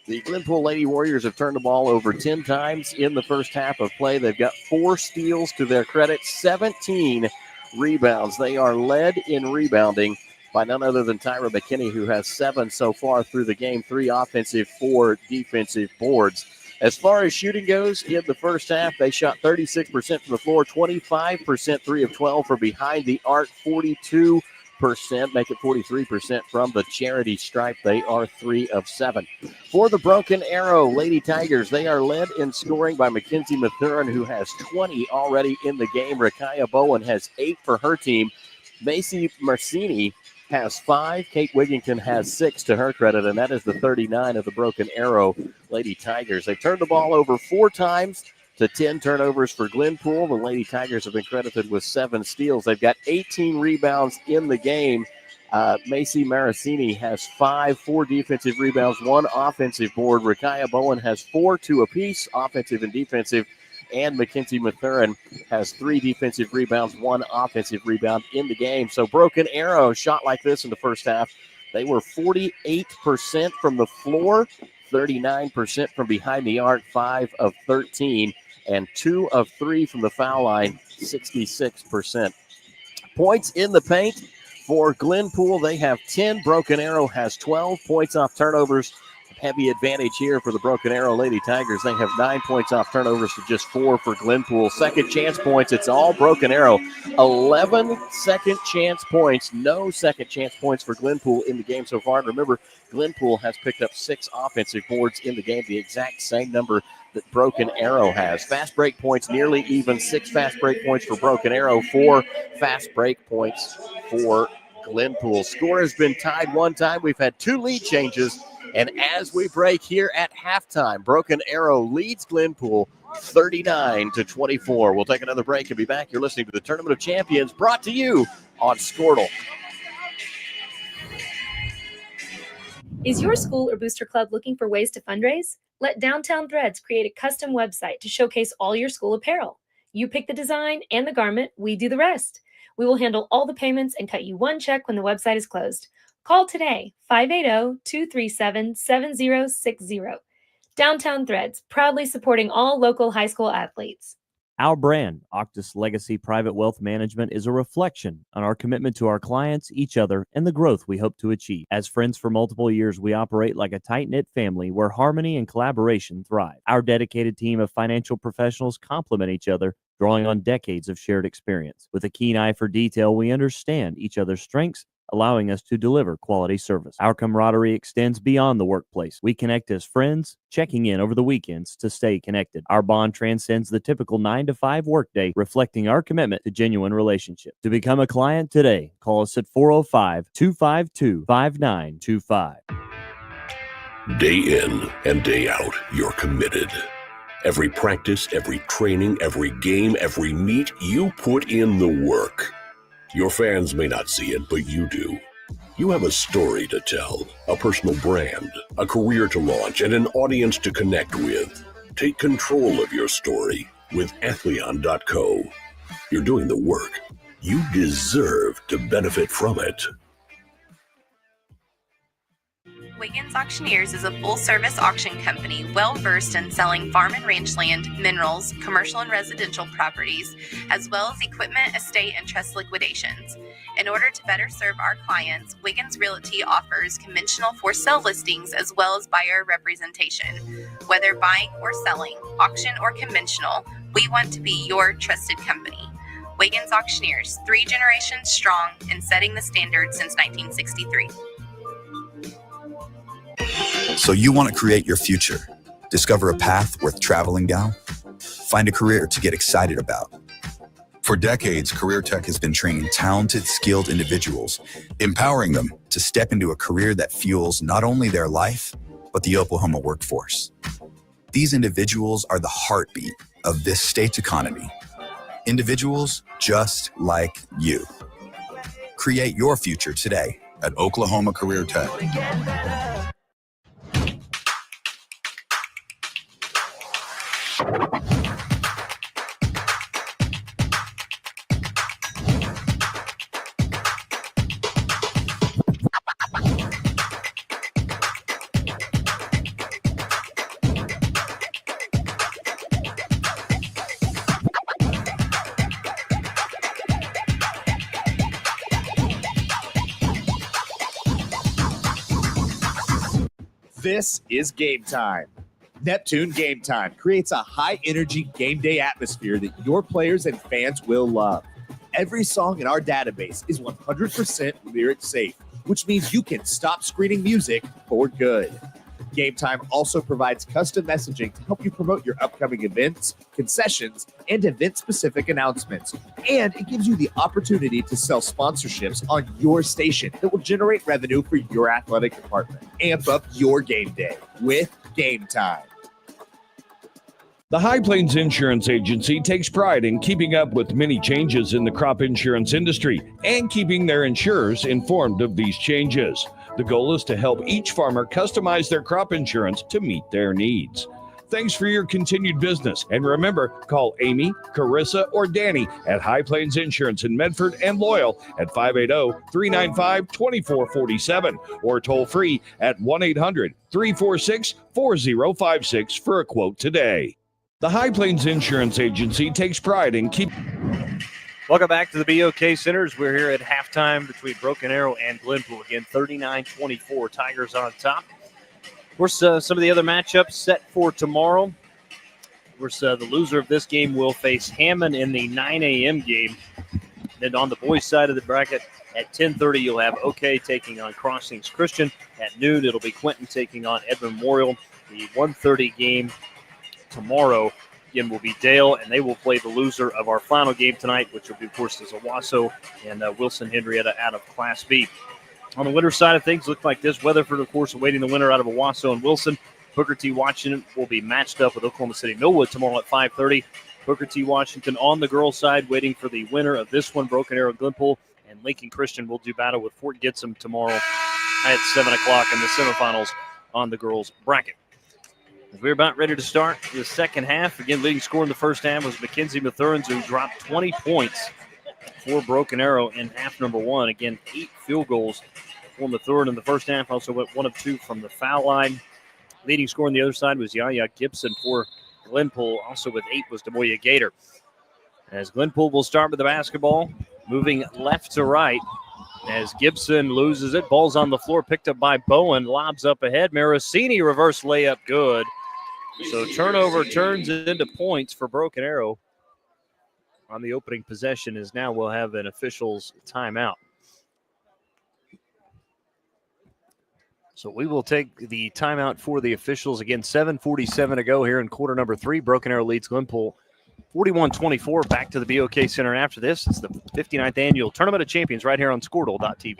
The Glenpool Lady Warriors have turned the ball over 10 times in the first half of play. They've got 4 steals to their credit, 17 rebounds. They are led in rebounding by none other than Tyra McKinney, who has 7 so far through the game, 3 offensive, 4 defensive boards. As far as shooting goes, in the first half, they shot 36% from the floor, 25% 3 of 12 for behind the arc, 42%, make it 43% from the charity stripe. They are 3 of 7. For the Broken Arrow Lady Tigers, they are led in scoring by Mackenzie Mathurin, who has 20 already in the game. Rakaya Bowen has 8 for her team. Macy Marcini has 5. Kate Wigington has 6 to her credit, and that is the 39 of the Broken Arrow Lady Tigers. They've turned the ball over 4 times to 10 turnovers for Glenpool. The Lady Tigers have been credited with 7 steals. They've got 18 rebounds in the game. Macy Maracini has 5, 4 defensive rebounds, 1 offensive board. Rakaya Bowen has 4, 2 apiece, offensive and defensive. And Mackenzie Mathurin has 3 defensive rebounds, 1 offensive rebound in the game. So Broken Arrow shot like this in the first half. They were 48% from the floor, 39% from behind the arc, 5 of 13, and 2 of 3 from the foul line, 66%. Points in the paint for Glenpool, they have 10. Broken Arrow has 12 points off turnovers. Heavy advantage here for the Broken Arrow Lady Tigers. They have 9 points off turnovers to just 4 for Glenpool. Second chance points, it's all Broken Arrow. 11 second chance points. No second chance points for Glenpool in the game so far. And remember, Glenpool has picked up 6 offensive boards in the game, the exact same number that Broken Arrow has. Fast break points nearly even. 6 fast break points for Broken Arrow, 4 fast break points for Glenpool. Score has been tied 1 time. We've had 2 lead changes. And as we break here at halftime, Broken Arrow leads Glenpool 39-24. We'll take another break and be back. You're listening to the Tournament of Champions, brought to you on Squirtle. Is your school or booster club looking for ways to fundraise? Let Downtown Threads create a custom website to showcase all your school apparel. You pick the design and the garment, we do the rest. We will handle all the payments and cut you 1 check when the website is closed. Call today, 580-237-7060. Downtown Threads, proudly supporting all local high school athletes. Our brand, Octus Legacy Private Wealth Management, is a reflection on our commitment to our clients, each other, and the growth we hope to achieve. As friends for multiple years, we operate like a tight-knit family where harmony and collaboration thrive. Our dedicated team of financial professionals complement each other, drawing on decades of shared experience. With a keen eye for detail, we understand each other's strengths, allowing us to deliver quality service. Our camaraderie extends beyond the workplace. We connect as friends, checking in over the weekends to stay connected. Our bond transcends the typical 9-to-5 workday, reflecting our commitment to genuine relationships. To become a client today, call us at 405-252-5925. Day in and day out, you're committed. Every practice, every training, every game, every meet, you put in the work. Your fans may not see it, but you do. You have a story to tell, a personal brand, a career to launch, and an audience to connect with. Take control of your story with Athleon.co. You're doing the work. You deserve to benefit from it. Wiggins Auctioneers is a full-service auction company well-versed in selling farm and ranch land, minerals, commercial and residential properties, as well as equipment, estate, and trust liquidations. In order to better serve our clients, Wiggins Realty offers conventional for-sale listings as well as buyer representation. Whether buying or selling, auction or conventional, we want to be your trusted company. Wiggins Auctioneers, 3 generations strong and setting the standard since 1963. So you want to create your future, discover a path worth traveling down, find a career to get excited about. For decades, Career Tech has been training talented, skilled individuals, empowering them to step into a career that fuels not only their life, but the Oklahoma workforce. These individuals are the heartbeat of this state's economy. Individuals just like you. Create your future today at Oklahoma Career Tech. This is Game Time. Neptune Game Time creates a high-energy game day atmosphere that your players and fans will love. Every song in our database is 100% lyric safe, which means you can stop screening music for good. Game Time also provides custom messaging to help you promote your upcoming events, concessions, and event-specific announcements. And it gives you the opportunity to sell sponsorships on your station that will generate revenue for your athletic department. Amp up your game day with Game Time. The High Plains Insurance Agency takes pride in keeping up with many changes in the crop insurance industry and keeping their insurers informed of these changes. The goal is to help each farmer customize their crop insurance to meet their needs. Thanks for your continued business. And remember, call Amy, Carissa, or Danny at High Plains Insurance in Medford and Loyal at 580-395-2447 or toll free at 1-800-346-4056 for a quote today. The High Plains Insurance Agency takes pride in keeping... Welcome back to the BOK Centers. We're here at halftime between Broken Arrow and Glenpool. Again, 39-24, Tigers on top. Of course, some of the other matchups set for tomorrow. Of course, the loser of this game will face Hammond in the 9 a.m. game. Then on the boys' side of the bracket, at 10:30, you'll have OK taking on Crossings Christian. At noon, it'll be Quentin taking on Edmond Memorial. The 1:30 game tomorrow, again, will be Dale, and they will play the loser of our final game tonight, which will be, of course, is Owasso and Wilson Henrietta out of Class B. On the winter side of things, look like this. Weatherford, of course, awaiting the winner out of Owasso and Wilson. Booker T. Washington will be matched up with Oklahoma City Millwood tomorrow at 5:30. Booker T. Washington on the girls' side, waiting for the winner of this one, Broken Arrow Glenpool, and Lincoln Christian will do battle with Fort Gibson tomorrow at 7 o'clock in the semifinals on the girls' bracket. We're about ready to start the second half. Again, leading scorer in the first half was Mackenzie Mathurans, who dropped 20 points for Broken Arrow in half number one. Again, 8 field goals for Mathurin in the first half. Also went 1 of 2 from the foul line. Leading scorer on the other side was Yaya Gibson for Glenpool. Also with 8 was Demoya Gator. As Glenpool will start with the basketball, moving left to right. As Gibson loses it, ball's on the floor, picked up by Bowen, lobs up ahead. Marasini reverse layup, good. So turnover turns into points for Broken Arrow on the opening possession, as now we'll have an official's timeout. So we will take the timeout for the officials. Again, 7:47 to go here in quarter number 3. Broken Arrow leads Glenpool 41-24. Back to the BOK Center after this. It's the 59th annual Tournament of Champions right here on Squirtle.tv.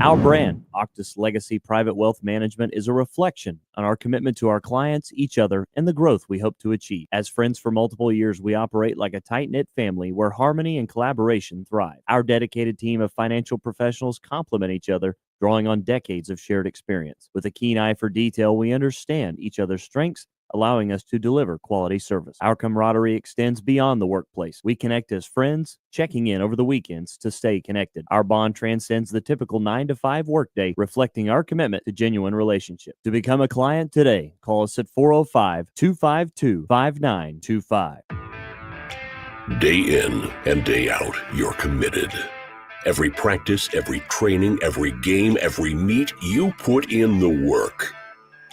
Our brand, Octus Legacy Private Wealth Management, is a reflection on our commitment to our clients, each other, and the growth we hope to achieve. As friends for multiple years, we operate like a tight-knit family where harmony and collaboration thrive. Our dedicated team of financial professionals complement each other, drawing on decades of shared experience. With a keen eye for detail, we understand each other's strengths, allowing us to deliver quality service. Our camaraderie extends beyond the workplace. We connect as friends, checking in over the weekends to stay connected. Our bond transcends the typical 9-to-5 workday, reflecting our commitment to genuine relationships. To become a client today, call us at 405-252-5925. Day in and day out, you're committed. Every practice, every training, every game, every meet, you put in the work.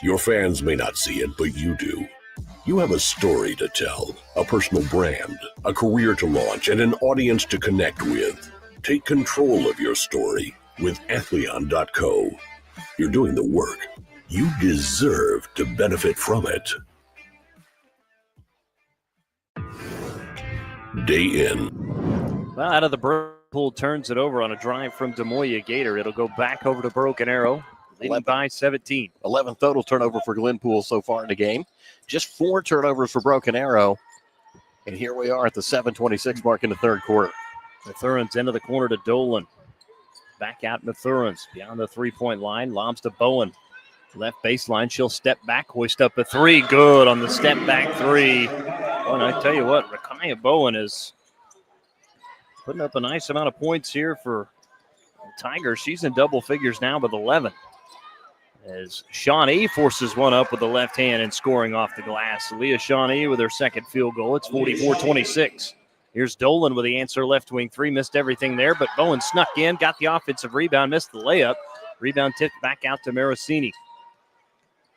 Your fans may not see it, but you do. You have a story to tell, a personal brand, a career to launch, and an audience to connect with. Take control of your story with Athleon.co. You're doing the work. You deserve to benefit from it. Day in. Well, out of the Pool turns it over on a drive from Demoya Gator. It'll go back over to Broken Arrow. Leading by 17. 11 total turnover for Glenpool so far in the game. Just 4 turnovers for Broken Arrow. And here we are at the 7:26 mark in the third quarter. Mathurans into the corner to Dolan. Back out Mathurans beyond the three-point line. Lobs to Bowen. Left baseline. She'll step back, hoist up a 3. Good on the step back 3. Oh, and I tell you what, Rakaya Bowen is putting up a nice amount of points here for Tigers. She's in double figures now with 11. As Shawnee forces one up with the left hand and scoring off the glass. Leah Shawnee with her second field goal. It's 44-26. Here's Dolan with the answer, left wing 3. Missed everything there, but Bowen snuck in, got the offensive rebound, missed the layup. Rebound tipped back out to Marasini.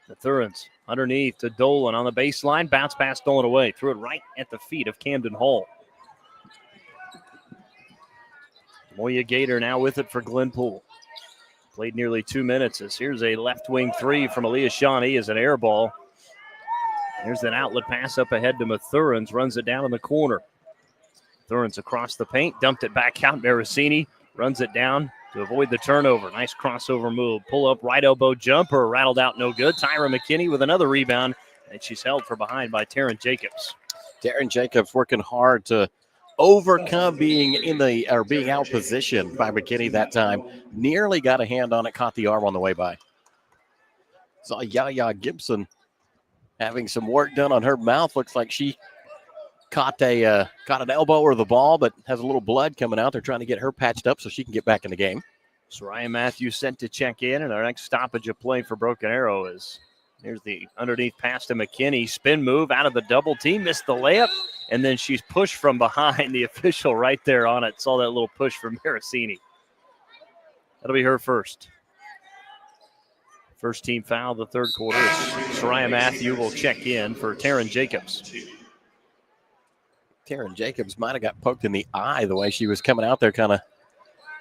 The Thurins underneath to Dolan on the baseline. Bounce pass stolen away. Threw it right at the feet of Camden Hall. Moya Gator now with it for Glenpool. Played nearly 2 minutes. As here's a left wing three from Aaliyah Shawnee as an air ball. There's an outlet pass up ahead to Mathurins. Runs it down in the corner. Thurins across the paint. Dumped it back out. Marasini runs it down to avoid the turnover. Nice crossover move. Pull up right elbow jumper. Rattled out no good. Tyra McKinney with another rebound. And she's held for behind by Taryn Jacobs. Taryn Jacobs working hard to overcome being out position by McKinney that time. Nearly got a hand on it, caught the arm on the way by. Saw Yaya Gibson having some work done on her mouth. Looks like she caught an elbow or the ball, but has a little blood coming out. They're trying to get her patched up so she can get back in the game. Soraya Matthews sent to check in, and our next stoppage of play for Broken Arrow is here's the underneath pass to McKinney. Spin move out of the double team, missed the layup, and then she's pushed from behind. The official right there on it saw that little push from Marasini. That'll be her first. First team foul of the third quarter. Soraya Matthew will check in for Taryn Jacobs. Taryn Jacobs might have got poked in the eye the way she was coming out there, kind of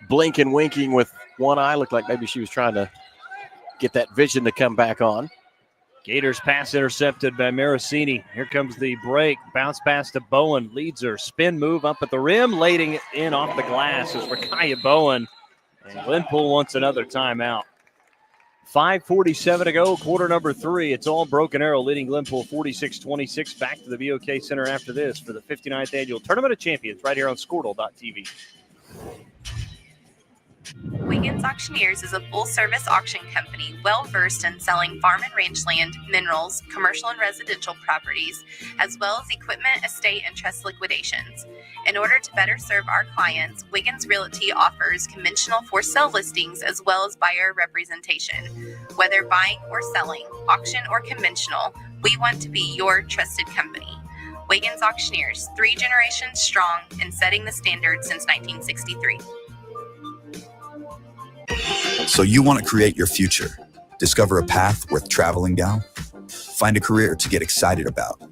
blinking, winking with one eye. Looked like maybe she was trying to get that vision to come back on. Gators pass intercepted by Marasini. Here comes the break. Bounce pass to Bowen. Leads her. Spin move up at the rim. Lading it in off the glass is Rakaya Bowen. And Glenpool wants another timeout. 5:47 to go, quarter number 3. It's all Broken Arrow leading Glenpool 46-26. Back to the BOK Center after this for the 59th Annual Tournament of Champions right here on Squirtle.tv. Wiggins Auctioneers is a full-service auction company well-versed in selling farm and rangeland, minerals, commercial and residential properties, as well as equipment, estate, and trust liquidations. In order to better serve our clients, Wiggins Realty offers conventional for-sale listings as well as buyer representation. Whether buying or selling, auction or conventional, we want to be your trusted company. Wiggins Auctioneers, 3 generations strong and setting the standard since 1963. So you want to create your future, discover a path worth traveling down, find a career to get excited about.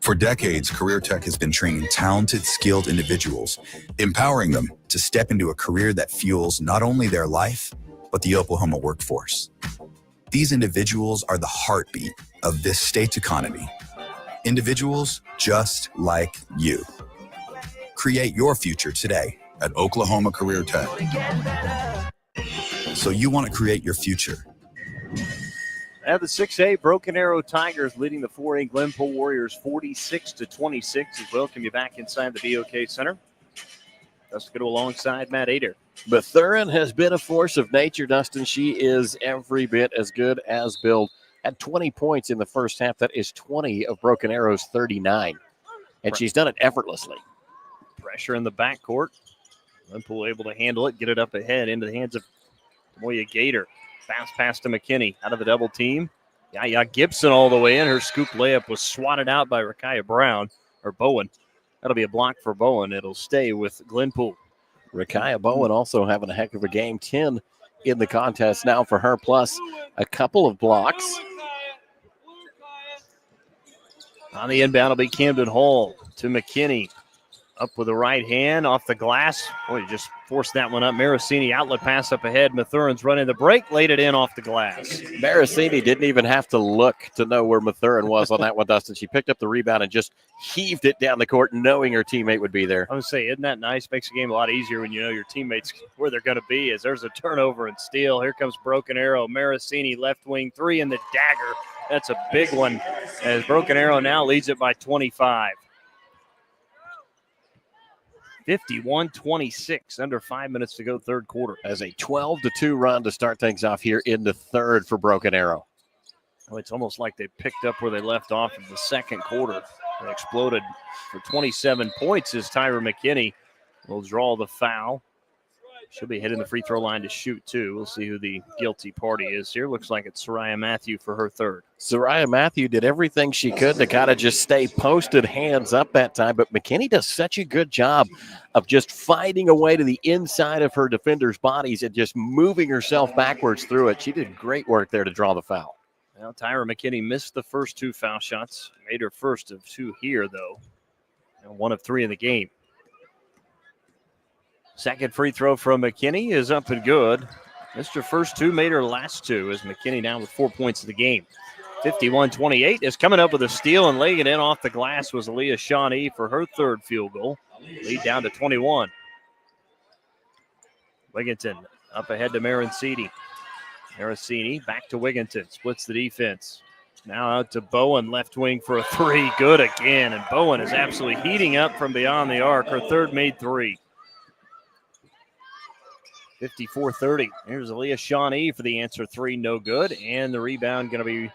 For decades, Career Tech has been training talented, skilled individuals, empowering them to step into a career that fuels not only their life, but the Oklahoma workforce. These individuals are the heartbeat of this state's economy. Individuals just like you. Create your future today at Oklahoma Career Tech. So you want to create your future. At the 6A, Broken Arrow Tigers leading the 4A Glenpool Warriors 46-26 as we welcome you back inside the BOK Center. Let's go alongside Matt Ader. Mathurin has been a force of nature, Dustin. She is every bit as good as Bill. Had 20 points in the first half. That is 20 of Broken Arrow's 39. And she's done it effortlessly. Pressure in the backcourt. Glenpool able to handle it, get it up ahead into the hands of Moya Gator. Bounce pass to McKinney out of the double team. Yaya Gibson all the way in. Her scoop layup was swatted out by Rakaya Bowen. That'll be a block for Bowen. It'll stay with Glenpool. Rakaya Bowen also having a heck of a game. 10 in the contest now for her, plus a couple of blocks. On the inbound will be Camden Hall to McKinney. Up with the right hand off the glass. Boy, just forced that one up. Marasini outlet pass up ahead. Mathurin's running the break, laid it in off the glass. Marasini didn't even have to look to know where Mathurin was on that one, Dustin. She picked up the rebound and just heaved it down the court, knowing her teammate would be there. I would say, isn't that nice? Makes the game a lot easier when you know your teammates where they're going to be. As there's a turnover and steal. Here comes Broken Arrow. Marasini left wing 3 and the dagger. That's a big one. As Broken Arrow now leads it by 25. 51-26, under 5 minutes to go, third quarter. As a 12-2 run to start things off here in the third for Broken Arrow. Well, it's almost like they picked up where they left off in the second quarter. They exploded for 27 points as Tyra McKinney will draw the foul. She'll be hitting the free throw line to shoot, too. We'll see who the guilty party is here. Looks like it's Soraya Matthew for her third. Soraya Matthew did everything she could to kind of just stay posted, hands up that time. But McKinney does such a good job of just finding a way to the inside of her defenders' bodies and just moving herself backwards through it. She did great work there to draw the foul. Well, Tyra McKinney missed the first 2 foul shots. Made her first of 2 here, though. And 1 of 3 in the game. Second free throw from McKinney is up and good. Missed her first 2, made her last 2 as McKinney down with 4 points of the game. 51-28 is coming up with a steal and laying it in off the glass was Aaliyah Shawnee for her third field goal. Lead down to 21. Wigginton up ahead to Marancini. Marancini back to Wigginton. Splits the defense. Now out to Bowen, left wing for a 3. Good again. And Bowen is absolutely heating up from beyond the arc. Her third made 3. 54-30. Here's Aaliyah Shawnee for the answer 3, no good. And the rebound going to be,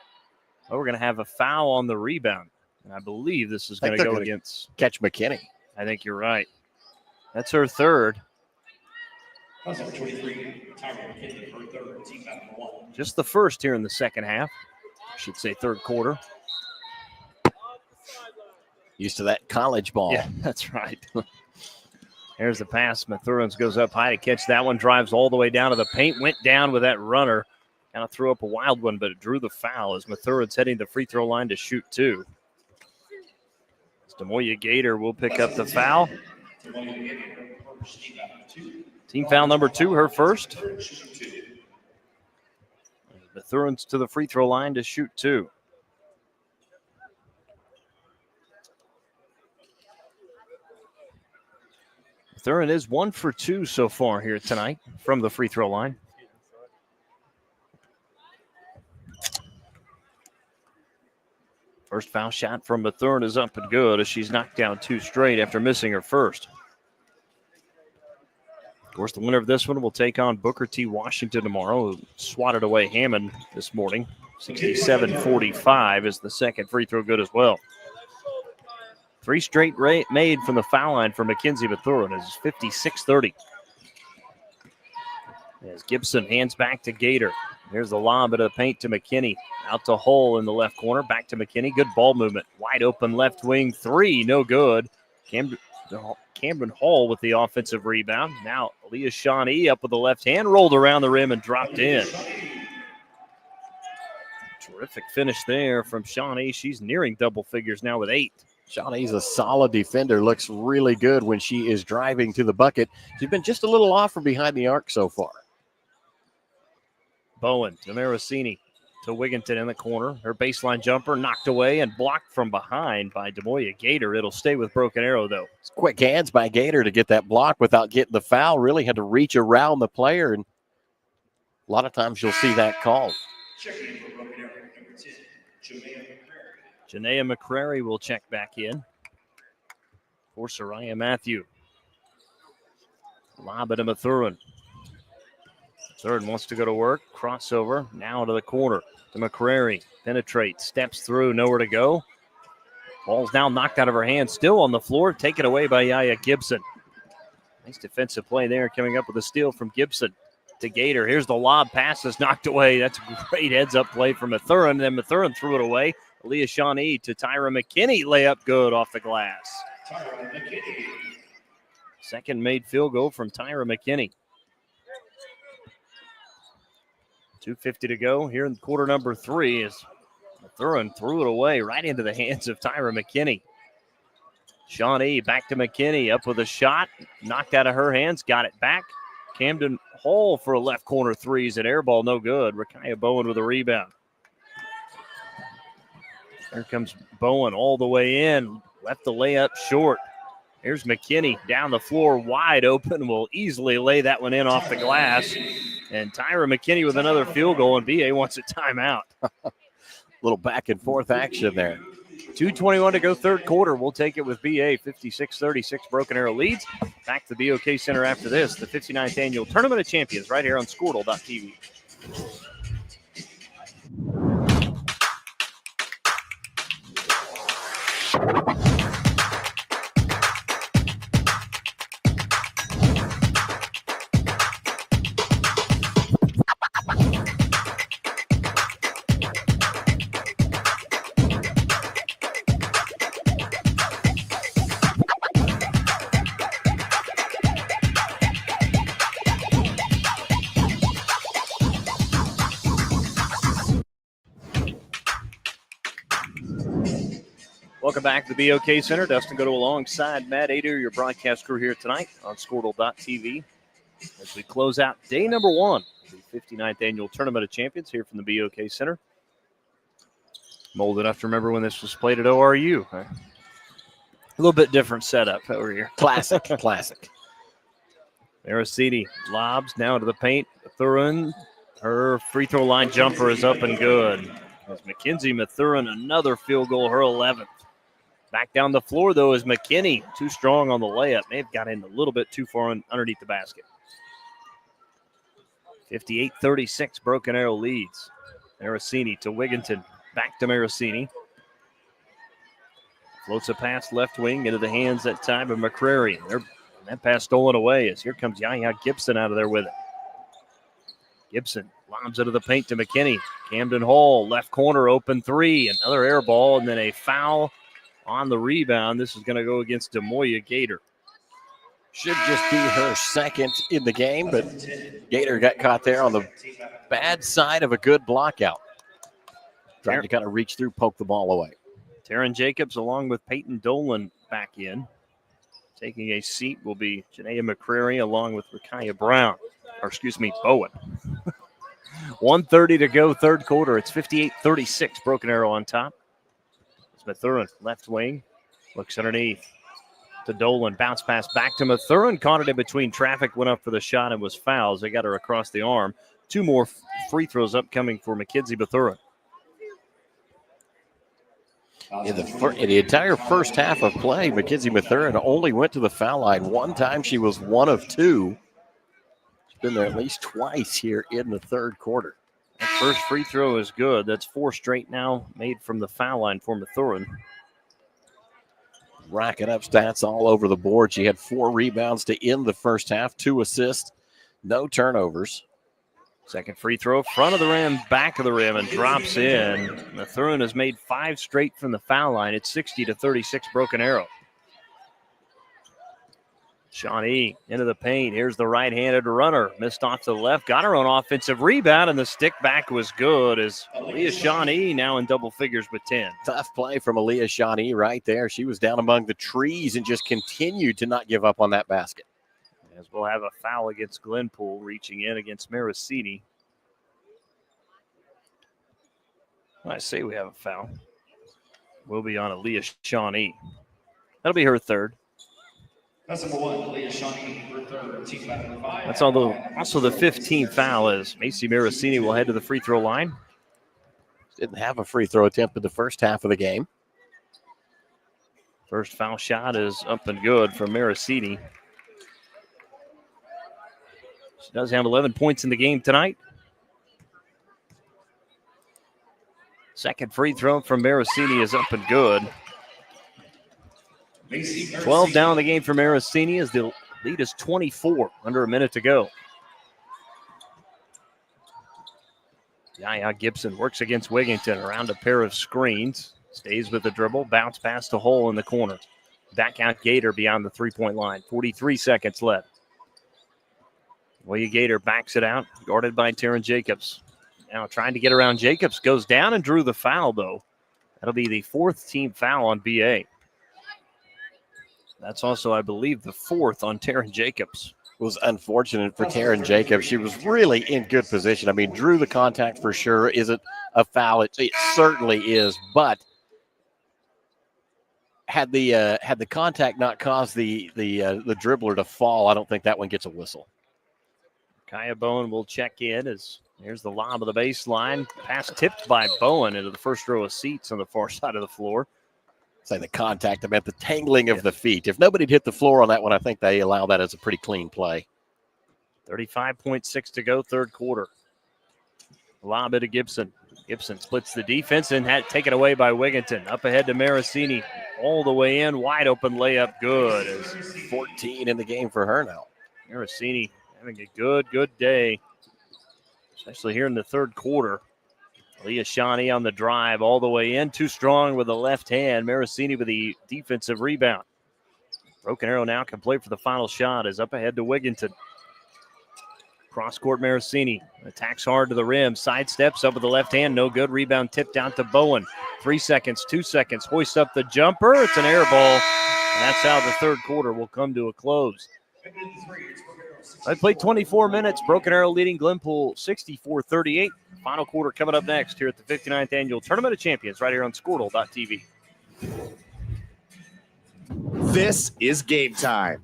we're going to have a foul on the rebound. And I believe this is going to go against catch McKinney. I think you're right. That's her third. Just the first here in the second half. I should say third quarter. Used to that college ball. Yeah, that's right. There's the pass. Mathurans goes up high to catch that one. Drives all the way down to the paint. Went down with that runner. Kind of threw up a wild one, but it drew the foul as Mathurans heading the free throw line to shoot 2. Demoya Gator will pick up the foul. Team foul number 2, her first. Mathurans to the free throw line to shoot 2. Thurin is 1 for 2 so far here tonight from the free throw line. First foul shot from Mathurin is up and good as she's knocked down 2 straight after missing her first. Of course, the winner of this one will take on Booker T. Washington tomorrow, who swatted away Hammond this morning. 67-45 is the second free throw good as well. 3 straight made from the foul line for Mackenzie Mathurin. It's 56-30. As Gibson hands back to Gator. There's the lob into the paint to McKinney. Out to Hull in the left corner. Back to McKinney. Good ball movement. Wide open left wing 3. No good. Cameron Hall with the offensive rebound. Now Aaliyah Shawnee up with the left hand. Rolled around the rim and dropped in. Terrific finish there from Shawnee. She's nearing double figures now with 8. Shawnee's a solid defender. Looks really good when she is driving to the bucket. She's been just a little off from behind the arc so far. Bowen to Marancini to Wigginton in the corner. Her baseline jumper knocked away and blocked from behind by Demoya Gator. It'll stay with Broken Arrow, though. It's quick hands by Gator to get that block without getting the foul. Really had to reach around the player, and a lot of times you'll see that called. Janaea McCrary will check back in for Soraya Matthew. Lob it to Mathurin. Third wants to go to work. Crossover now to the corner to McCrary. Penetrates, steps through, nowhere to go. Ball's now knocked out of her hand, still on the floor, taken away by Yaya Gibson. Nice defensive play there, coming up with a steal from Gibson to Gator. Here's the lob, pass is knocked away. That's a great heads-up play from Mathurin. Then Mathurin threw it away. Aaliyah Shawnee to Tyra McKinney. Layup good off the glass. Second made field goal from Tyra McKinney. 2:50 to go here in quarter number 3 as Mathurin threw it away right into the hands of Tyra McKinney. Shawnee back to McKinney, up with a shot. Knocked out of her hands, got it back. Camden Hall for a left corner 3's an air ball, no good. Rakaya Bowen with a rebound. Here comes Bowen all the way in. Left the layup short. Here's McKinney down the floor, wide open. Will easily lay that one in off the glass. And Tyra McKinney with another field goal, and BA wants a timeout. Little back and forth action there. 2:21 to go third quarter. We'll take it with BA. 56-36 Broken Arrow leads. Back to the BOK Center after this. The 59th Annual Tournament of Champions right here on Squirtle.tv. Welcome back to the BOK Center. Dustin Goodall alongside Matt Ader, your broadcast crew here tonight on Squirtle.tv as we close out day number 1 of the 59th Annual Tournament of Champions here from the BOK Center. I'm old enough to remember when this was played at ORU. A little bit different setup over here. Classic, classic. Marasiti lobs now to the paint. Mathurin, her free throw line jumper is up and good. As Mackenzie Mathurin, another field goal, her 11th. Back down the floor, though, is McKinney. Too strong on the layup. May have got in a little bit too far underneath the basket. 58-36, Broken Arrow leads. Marasini to Wigginton. Back to Marasini. Floats a pass left wing into the hands that time of McCrary. That pass stolen away as here comes Yaya Gibson out of there with it. Gibson lobs it to the paint to McKinney. Camden Hall, left corner, open three. Another air ball, and then a foul on the rebound. This is going to go against Demoya Gator. Should just be her second in the game, but Gator got caught there on the bad side of a good block out. Trying to kind of reach through, poke the ball away. Taryn Jacobs along with Peyton Dolan back in. Taking a seat will be Janaea McCrary along with Rakaya Brown. Bowen. 1:30 to go, third quarter. It's 58-36, Broken Arrow on top. Mathurin, left wing, looks underneath to Dolan. Bounce pass back to Mathurin. Caught it in between traffic, went up for the shot and was fouled. They got her across the arm. 2 more free throws upcoming for Mackenzie Mathurin. In the entire first half of play, Mackenzie Mathurin only went to the foul line one time. She was 1 of 2. She's been there at least twice here in the third quarter. That first free throw is good. That's 4 straight now made from the foul line for Mathurin. Racking up stats all over the board. She had 4 rebounds to end the first half, 2 assists, no turnovers. Second free throw, front of the rim, back of the rim, and drops in. Mathurin has made 5 straight from the foul line. It's 60-36, Broken Arrow. Shawnee into the paint. Here's the right-handed runner. Missed off to the left. Got her own offensive rebound, and the stick back was good as Aaliyah Shawnee now in double figures with 10. Tough play from Aaliyah Shawnee right there. She was down among the trees and just continued to not give up on that basket. As we'll have a foul against Glenpool, reaching in against Marasini. I say we have a foul. We'll be on Aaliyah Shawnee. That'll be her third. That's number 1, Aaliyah Shawnee, her third, team foul number 5. That's also the 15th foul as Macy Marasini will head to the free throw line. Didn't have a free throw attempt in the first half of the game. First foul shot is up and good from Marasini. She does have 11 points in the game tonight. Second free throw from Marasini is up and good. 12 down in the game for Marasini as the lead is 24, under a minute to go. Yaya Gibson works against Wigginton around a pair of screens. Stays with the dribble, bounce past the hole in the corner. Back out Gator beyond the three-point line. 43 seconds left. William Gator backs it out, guarded by Taryn Jacobs. Now trying to get around Jacobs, goes down and drew the foul, though. That'll be the 4th team foul on BA. That's also, I believe, the 4th on Taryn Jacobs. It was unfortunate for Taryn Jacobs. She was really in good position. I mean, drew the contact for sure. Is it a foul? It certainly is, but had the contact not caused the dribbler to fall, I don't think that one gets a whistle. Kaya Bowen will check in as here's the lob of the baseline. Pass tipped by Bowen into the first row of seats on the far side of the floor. Say the contact, I meant the tangling of the feet. If nobody hit the floor on that one, I think they allow that as a pretty clean play. 35.6 to go, third quarter. Lob it to Gibson. Gibson splits the defense and had taken away by Wigginton. Up ahead to Marasini. All the way in, wide open layup, good. As 14 in the game for her now. Marasini having a good day, especially here in the third quarter. Leah Shawnee on the drive all the way in. Too strong with the left hand. Marasini with the defensive rebound. Broken Arrow now can play for the final shot. Is up ahead to Wigginton. Cross-court Marasini attacks hard to the rim, sidesteps up with the left hand, no good. Rebound tipped down to Bowen. 3 seconds, 2 seconds, hoists up the jumper. It's an air ball, and that's how the third quarter will come to a close. I played 24 minutes. Broken Arrow leading Glenpool 64-38. Final quarter coming up next here at the 59th Annual Tournament of Champions right here on Squirtle.tv. This is Game Time.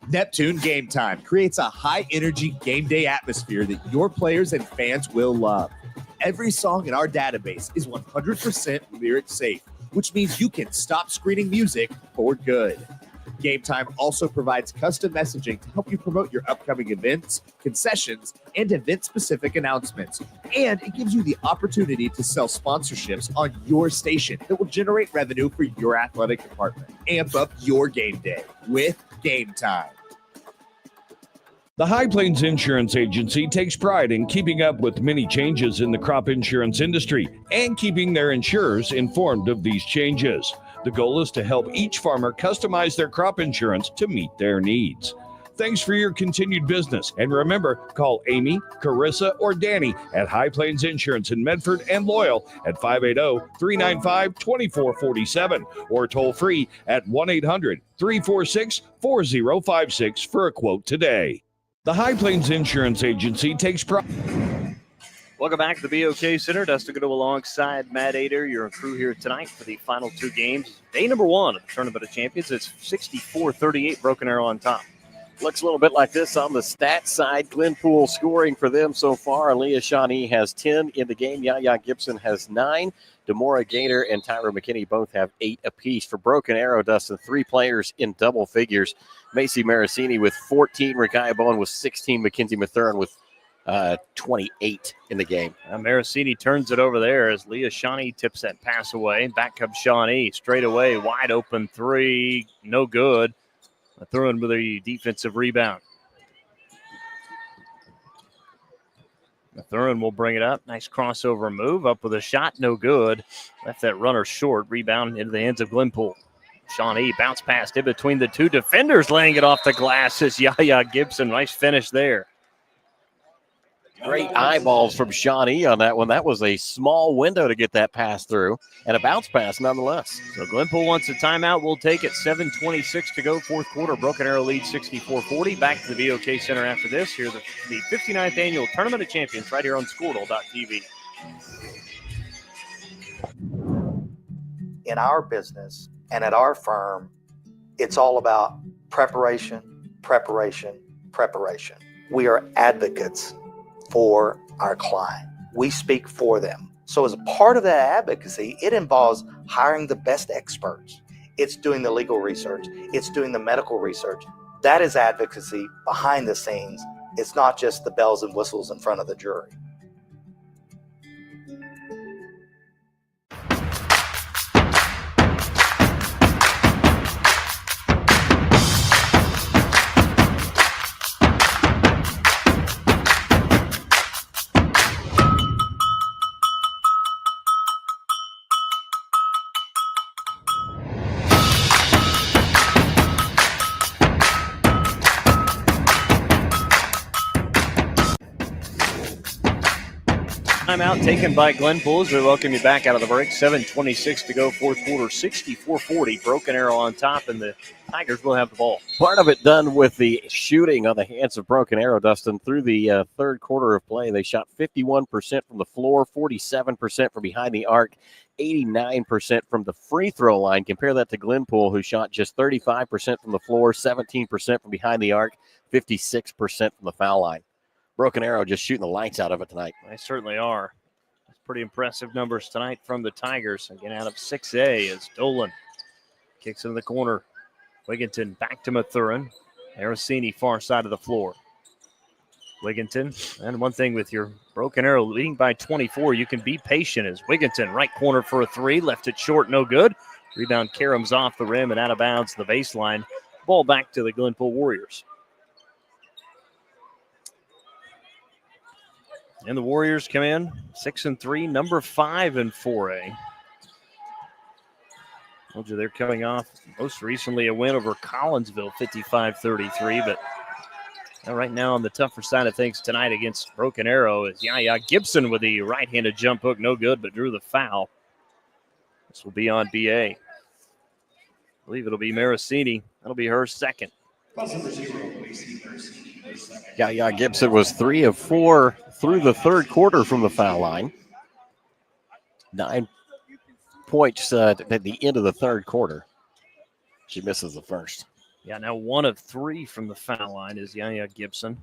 Neptune Game Time creates a high-energy game day atmosphere that your players and fans will love. Every song in our database is 100% lyric safe, which means you can stop screening music for good. Game Time also provides custom messaging to help you promote your upcoming events, concessions, and event-specific announcements. And it gives you the opportunity to sell sponsorships on your station that will generate revenue for your athletic department. Amp up your game day with Game Time. The High Plains Insurance Agency takes pride in keeping up with many changes in the crop insurance industry and keeping their insurers informed of these changes. The goal is to help each farmer customize their crop insurance to meet their needs. Thanks for your continued business. And remember, call Amy, Carissa, or Danny at High Plains Insurance in Medford and Loyal at 580-395-2447 or toll free at 1-800-346-4056 for a quote today. The High Plains Insurance Agency takes pride. Welcome back to the BOK Center. Dustin Goodall alongside Matt Ader, your crew here tonight for the final two games. Day number one of the Tournament of Champions. It's 64-38, Broken Arrow on top. Looks a little bit like this on the stat side. Glenpool scoring for them so far. Leah Shawnee has 10 in the game. Yaya Gibson has 9. Demora Gator and Tyra McKinney both have 8 apiece. For Broken Arrow, Dustin, 3 players in double figures. Macy Marasini with 14. Rakaya Bowen with 16. Mackenzie Mathurin with 28 in the game. Marasini turns it over there as Leah Shawnee tips that pass away. Back comes Shawnee straight away. Wide open three. No good. Mathurin with a defensive rebound. Mathurin will bring it up. Nice crossover move. Up with a shot. No good. Left that runner short. Rebound into the hands of Glenpool. Shawnee bounce past in between the two defenders, laying it off the glass is Yaya Gibson. Nice finish there. Great eyeballs from Shawnee on that one. That was a small window to get that pass through, and a bounce pass nonetheless. So Glenpool wants a timeout. We'll take it. 7:26 to go. Fourth quarter. Broken Arrow leads 64-40. Back to the BOK Center after this. Here's the 59th Annual Tournament of Champions right here on Squirtle.tv. In our business and at our firm, it's all about preparation, preparation, preparation. We are advocates for our client. We speak for them. So as a part of that advocacy, it involves hiring the best experts. It's doing the legal research. It's doing the medical research. That is advocacy behind the scenes. It's not just the bells and whistles in front of the jury. Timeout taken by Glenpool as we welcome you back out of the break. 7:26 to go, fourth quarter, 64-40. Broken Arrow on top, and the Tigers will have the ball. Part of it done with the shooting on the hands of Broken Arrow, Dustin. Through the third quarter of play, they shot 51% from the floor, 47% from behind the arc, 89% from the free throw line. Compare that to Glenpool, who shot just 35% from the floor, 17% from behind the arc, 56% from the foul line. Broken Arrow just shooting the lights out of it tonight. They certainly are. That's pretty impressive numbers tonight from the Tigers. Again, out of 6A as Dolan kicks into the corner. Wigginton back to Mathurin. Aracini far side of the floor. Wigginton. And one thing with your Broken Arrow leading by 24, you can be patient as Wigginton right corner for a three. Left it short, no good. Rebound caroms off the rim and out of bounds the baseline. Ball back to the Glenpool Warriors. And the Warriors come in 6-3, number 5 in 4A. Told you they're coming off most recently a win over Collinsville, 55-33, but And right now on the tougher side of things tonight against Broken Arrow is Yaya Gibson with the right-handed jump hook. No good, but drew the foul. This will be on BA. I believe it'll be Maracini. That'll be her second. Yaya Gibson was 3 of 4 through the third quarter from the foul line. 9 points at the end of the third quarter. She misses the first. Yeah, now 1 of 3 from the foul line is Yaya Gibson.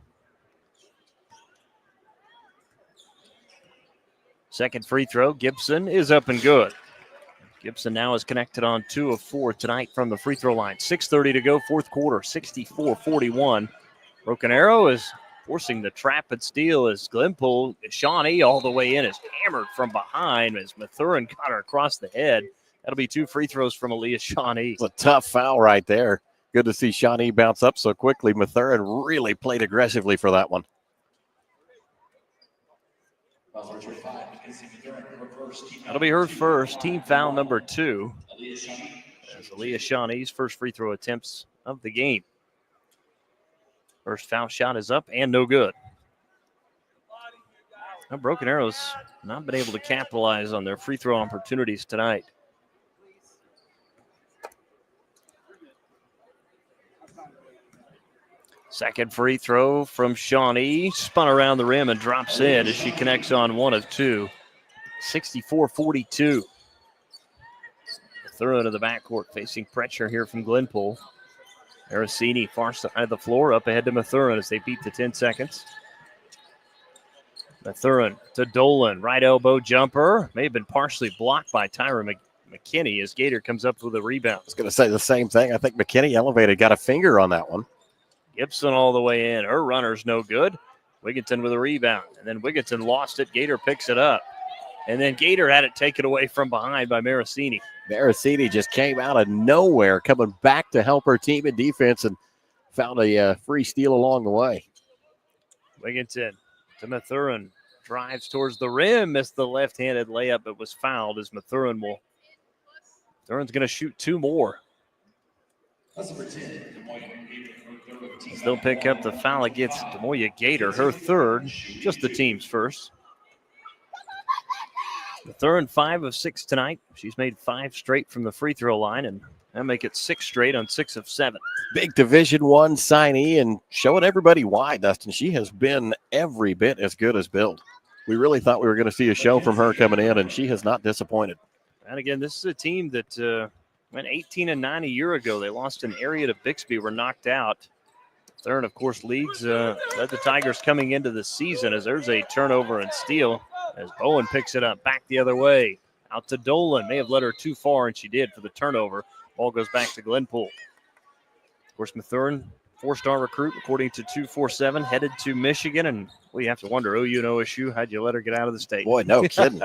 Second free throw, Gibson is up and good. Gibson now is connected on 2 of 4 tonight from the free throw line. 6:30 to go, fourth quarter, 64-41. Broken Arrow is forcing the trap and steal as Glenpool, Shawnee all the way in, is hammered from behind as Mathurin got her across the head. That'll be 2 free throws from Aaliyah Shawnee. It's a tough foul right there. Good to see Shawnee bounce up so quickly. Mathurin really played aggressively for that one. That'll be her first, team foul number 2. As Aaliyah Shawnee's first free throw attempts of the game. First foul shot is up and no good. Now, Broken Arrow's not been able to capitalize on their free throw opportunities tonight. Second free throw from Shawnee. Spun around the rim and drops in as she connects on 1 of 2. 64-42. Throw into the backcourt, facing pressure here from Glenpool. Aracini far side of the floor, up ahead to Mathurin as they beat the 10 seconds. Mathurin to Dolan, right elbow jumper. May have been partially blocked by Tyra McKinney as Gator comes up with a rebound. I was going to say the same thing. I think McKinney elevated, got a finger on that one. Gibson all the way in. Her runner's no good. Wigginton with a rebound. And then Wigginton lost it. Gator picks it up. And then Gator had it taken away from behind by Maracini. Maracini just came out of nowhere, coming back to help her team in defense and found a free steal along the way. Wigginton to Mathurin. Drives towards the rim. Missed the left-handed layup, but was fouled as Mathurin's going to shoot 2 more. Still pick up the foul against Demoya Gator, her third, just the team's first. Mathurin 5 of 6 tonight. She's made 5 straight from the free throw line, and that make it 6 straight on 6 of 7. Big Division I signee and showing everybody why, Dustin. She has been every bit as good as Build. We really thought we were going to see a show from her coming in, and she has not disappointed. And again, this is a team that went 18-9 a year ago. They lost an area to Bixby, were knocked out. Third, of course, leads led the Tigers coming into the season as there's a turnover and steal as Bowen picks it up back the other way. Out to Dolan. May have led her too far, and she did for the turnover. Ball goes back to Glenpool. Of course, Mathurin, 4-star recruit, according to 247, headed to Michigan. And we have to wonder, OU and OSU, how'd you let her get out of the state? Boy, no kidding.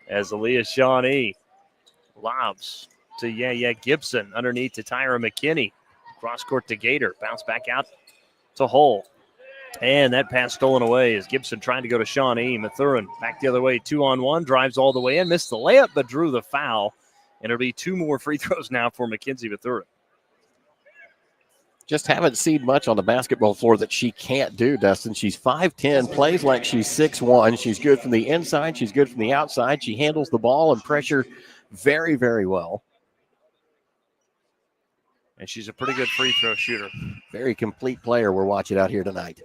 As Aaliyah Shawnee lobs to Yaya Gibson underneath to Tyra McKinney. Cross court to Gator. Bounce back out to Hull. And that pass stolen away as Gibson trying to go to Shawnee. Mathurin back the other way, 2-on-1, drives all the way in, missed the layup, but drew the foul. And it'll be 2 more free throws now for Mackenzie Mathurin. Just haven't seen much on the basketball floor that she can't do, Dustin. She's 5'10", plays like she's 6'1". She's good from the inside. She's good from the outside. She handles the ball and pressure very, very well. And she's a pretty good free throw shooter. Very complete player we're watching out here tonight.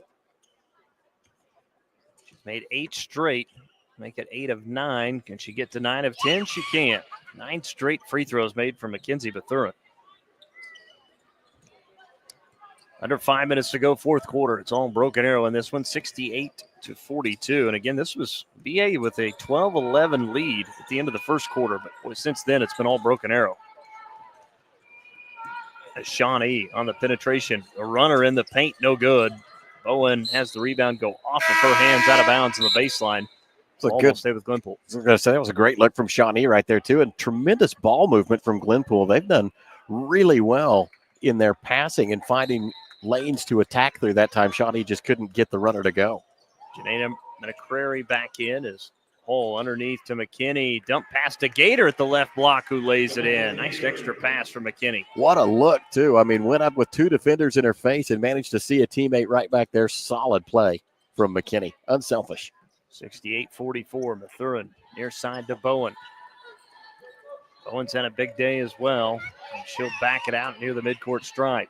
She's made 8 straight. Make it 8 of 9. Can she get to 9 of 10? She can. 9 straight free throws made from Mackenzie Mathurin. Under 5 minutes to go, fourth quarter. It's all Broken Arrow in this one, 68-42. And again, this was BA with a 12-11 lead at the end of the first quarter. But boy, since then, it's been all Broken Arrow. As Shawnee on the penetration. A runner in the paint, no good. Bowen has the rebound go off of her hands, out of bounds on the baseline. Almost stay with Glenpool. I was going to say that was a great look from Shawnee right there, too. And tremendous ball movement from Glenpool. They've done really well in their passing and finding lanes to attack through that time. Shawnee just couldn't get the runner to go. Janaina McCrary back in as Hole underneath to McKinney. Dump pass to Gator at the left block, who lays it in. Nice extra pass from McKinney. What a look, too. I mean, went up with 2 defenders in her face and managed to see a teammate right back there. Solid play from McKinney. Unselfish. 68-44. Mathurin near side to Bowen. Bowen's had a big day as well. And she'll back it out near the midcourt stripe.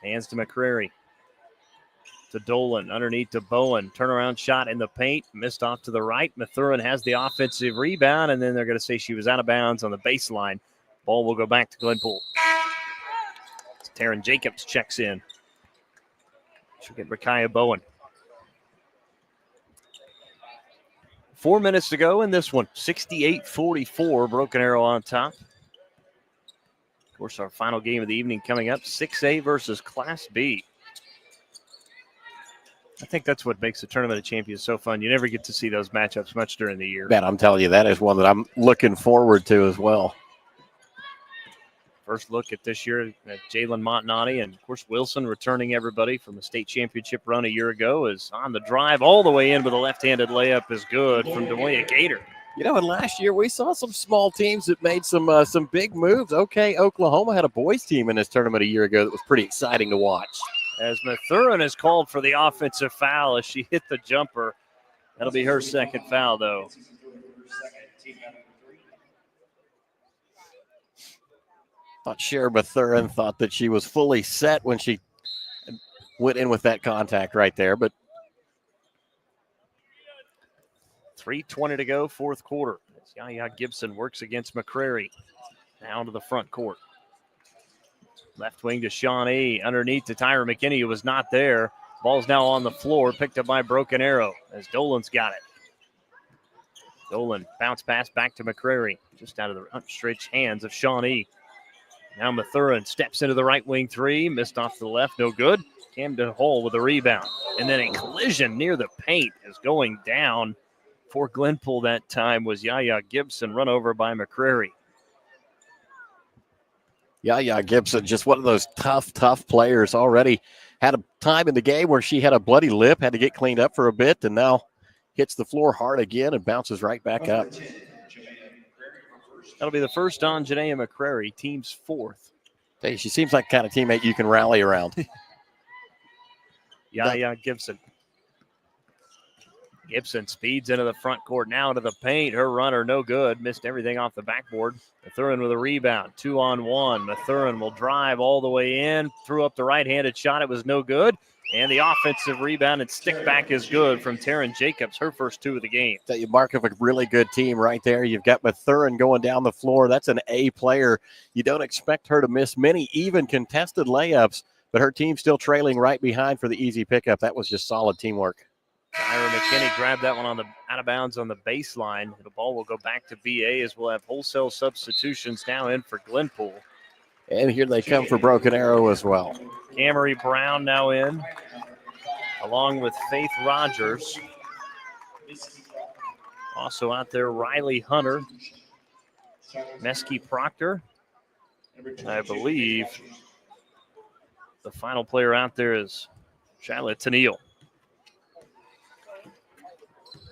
Hands to McCrary. To Dolan, underneath to Bowen. Turnaround shot in the paint. Missed off to the right. Mathurin has the offensive rebound, and then they're going to say she was out of bounds on the baseline. Ball will go back to Glenpool. Taryn Jacobs checks in. She'll get Rakaya Bowen. 4 minutes to go in this one. 68-44. Broken Arrow on top. Of course, our final game of the evening coming up. 6A versus Class B. I think that's what makes the Tournament of Champions so fun. You never get to see those matchups much during the year. Man, I'm telling you, that is one that I'm looking forward to as well. First look at this year at Jalen Montanati, and, of course, Wilson returning everybody from the state championship run a year ago is on the drive all the way in with a left-handed layup is good from Demoya Gator. You know, and last year we saw some small teams that made some big moves. Okay, Oklahoma had a boys team in this tournament a year ago that was pretty exciting to watch. As Mathurin is called for the offensive foul as she hit the jumper. That'll be her second foul, though. Thought Cher Mathurin thought that she was fully set when she went in with that contact right there, but 3:20 to go, fourth quarter. Yaya Gibson works against McCrary. Now to the front court. Left wing to Shawnee. Underneath to Tyra McKinney, who was not there. Ball's now on the floor, picked up by Broken Arrow as Dolan's got it. Dolan bounce pass back to McCrary, just out of the outstretched hands of Shawnee. Now Mathurin steps into the right wing three, missed off to the left, no good. Camden Hole with a rebound. And then a collision near the paint is going down for Glenpool that time was Yaya Gibson, run over by McCrary. Yaya Gibson, just one of those tough players. Already had a time in the game where she had a bloody lip, had to get cleaned up for a bit, and now hits the floor hard again and bounces right back up. That'll be the first on Janaea McCrary, team's fourth. Hey, she seems like the kind of teammate you can rally around. Yaya Gibson. Gibson speeds into the front court, now into the paint. Her runner, no good. Missed everything off the backboard. Mathurin with a rebound. 2-on-1. Mathurin will drive all the way in. Threw up the right-handed shot. It was no good. And the offensive rebound and stick back is good from Taryn Jacobs, her first 2 of the game. Tell you, mark of a really good team right there. You've got Mathurin going down the floor. That's an A player. You don't expect her to miss many even contested layups, but her team's still trailing right behind for the easy pickup. That was just solid teamwork. Tyra McKinney grabbed that one on the out of bounds on the baseline. The ball will go back to BA as we'll have wholesale substitutions now in for Glenpool. And here they come for Broken Arrow as well. Camery Brown now in, along with Faith Rogers. Also out there, Riley Hunter, Mesky Proctor. I believe the final player out there is Shyla Tennille.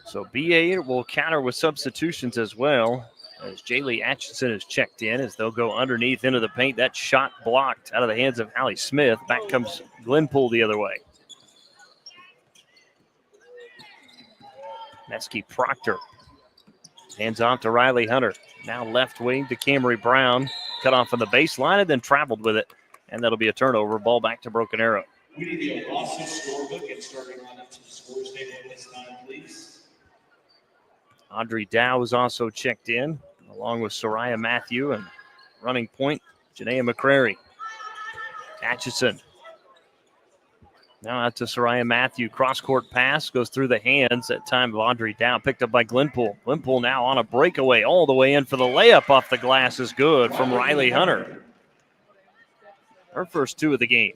So BA will counter with substitutions as well, as Jaylee Atchison is checked in as they'll go underneath into the paint. That shot blocked out of the hands of Allie Smith. Back comes Glenpool the other way. Mesky Proctor hands off to Riley Hunter. Now left wing to Camry Brown. Cut off on the baseline and then traveled with it. And that'll be a turnover. Ball back to Broken Arrow. We need the Owasso scorebook and starting lineup to the scores table at this time, please. Audrey Dow is also checked in, along with Soraya Matthew and running point, Janaea McCrary. Atchison. Now out to Soraya Matthew. Cross-court pass goes through the hands at time of Audrey Dow, picked up by Glenpool. Glenpool now on a breakaway all the way in for the layup off the glass is good from Riley Hunter. Her first 2 of the game.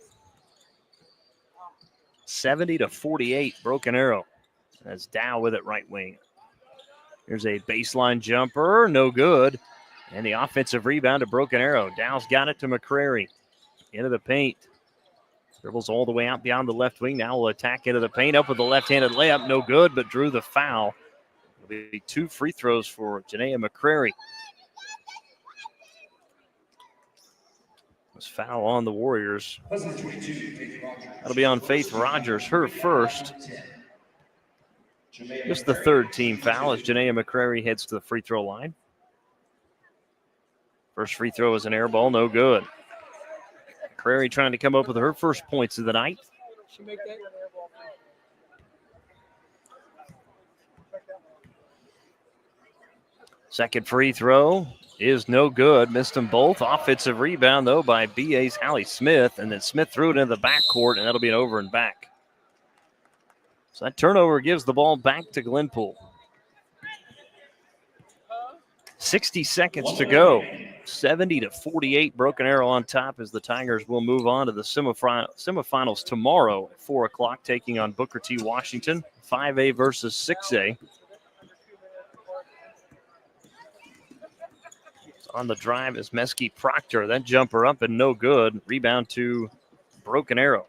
70-48, Broken Arrow. That's Dow with it right wing. Here's a baseline jumper, no good. And the offensive rebound to Broken Arrow. Dow's got it to McCrary. Into the paint. Dribbles all the way out beyond the left wing. Now will attack into the paint. Up with the left-handed layup, no good, but drew the foul. It'll be 2 free throws for Janaea McCrary. This foul on the Warriors. That'll be on Faith Rogers, her first. Just the third team foul as Janaea McCrary heads to the free throw line. First free throw is an air ball, no good. McCrary trying to come up with her first points of the night. Second free throw is no good. Missed them both. Offensive rebound, though, by BA's Hallie Smith. And then Smith threw it into the backcourt, and that'll be an over and back. So that turnover gives the ball back to Glenpool. 60 seconds to go. 70-48. Broken Arrow on top as the Tigers will move on to the semifinals tomorrow at 4 o'clock, taking on Booker T. Washington. 5A versus 6A. On the drive is Mesky Proctor. That jumper up and no good. Rebound to Broken Arrow.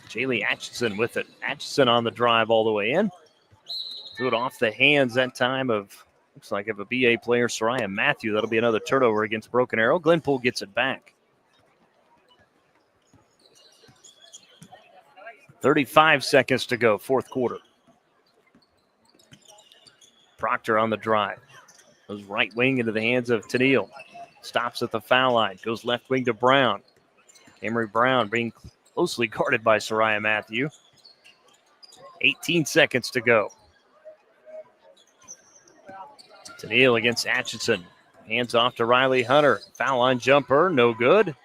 Jaylee Atchison with it. Atchison on the drive all the way in. Threw it off the hands that time of, looks like of a BA player, Soraya Matthew. That'll be another turnover against Broken Arrow. Glenpool gets it back. 35 seconds to go, fourth quarter. Proctor on the drive. Goes right wing into the hands of Tennille. Stops at the foul line. Goes left wing to Brown. Emery Brown being closely guarded by Soraya Matthew. 18 seconds to go. Tennille against Atchison. Hands off to Riley Hunter. Foul line jumper, no good.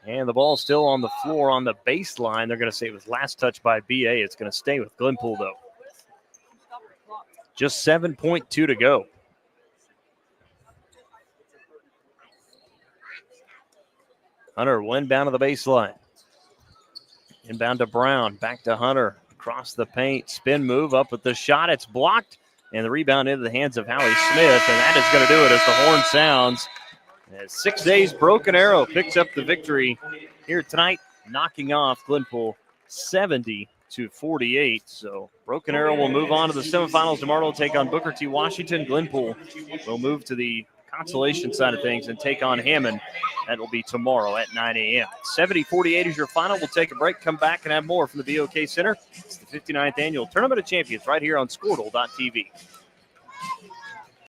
And the ball still on the floor on the baseline. They're going to say it was last touch by BA. It's going to stay with Glenpool, though. Just 7.2 to go. Hunter inbound to the baseline. Inbound to Brown. Back to Hunter. Across the paint. Spin move up with the shot. It's blocked. And the rebound into the hands of Hallie Smith. And that is going to do it as the horn sounds. As 6A's Broken Arrow picks up the victory here tonight, knocking off Glenpool 70-48. So Broken Arrow will move on to the semifinals tomorrow, take on Booker T. Washington. Glenpool will move to the consolation side of things and take on Hammond. That will be tomorrow at 9 a.m. 70-48 is your final. We'll take a break, come back, and have more from the BOK Center. It's the 59th Annual Tournament of Champions right here on Squirtle.tv.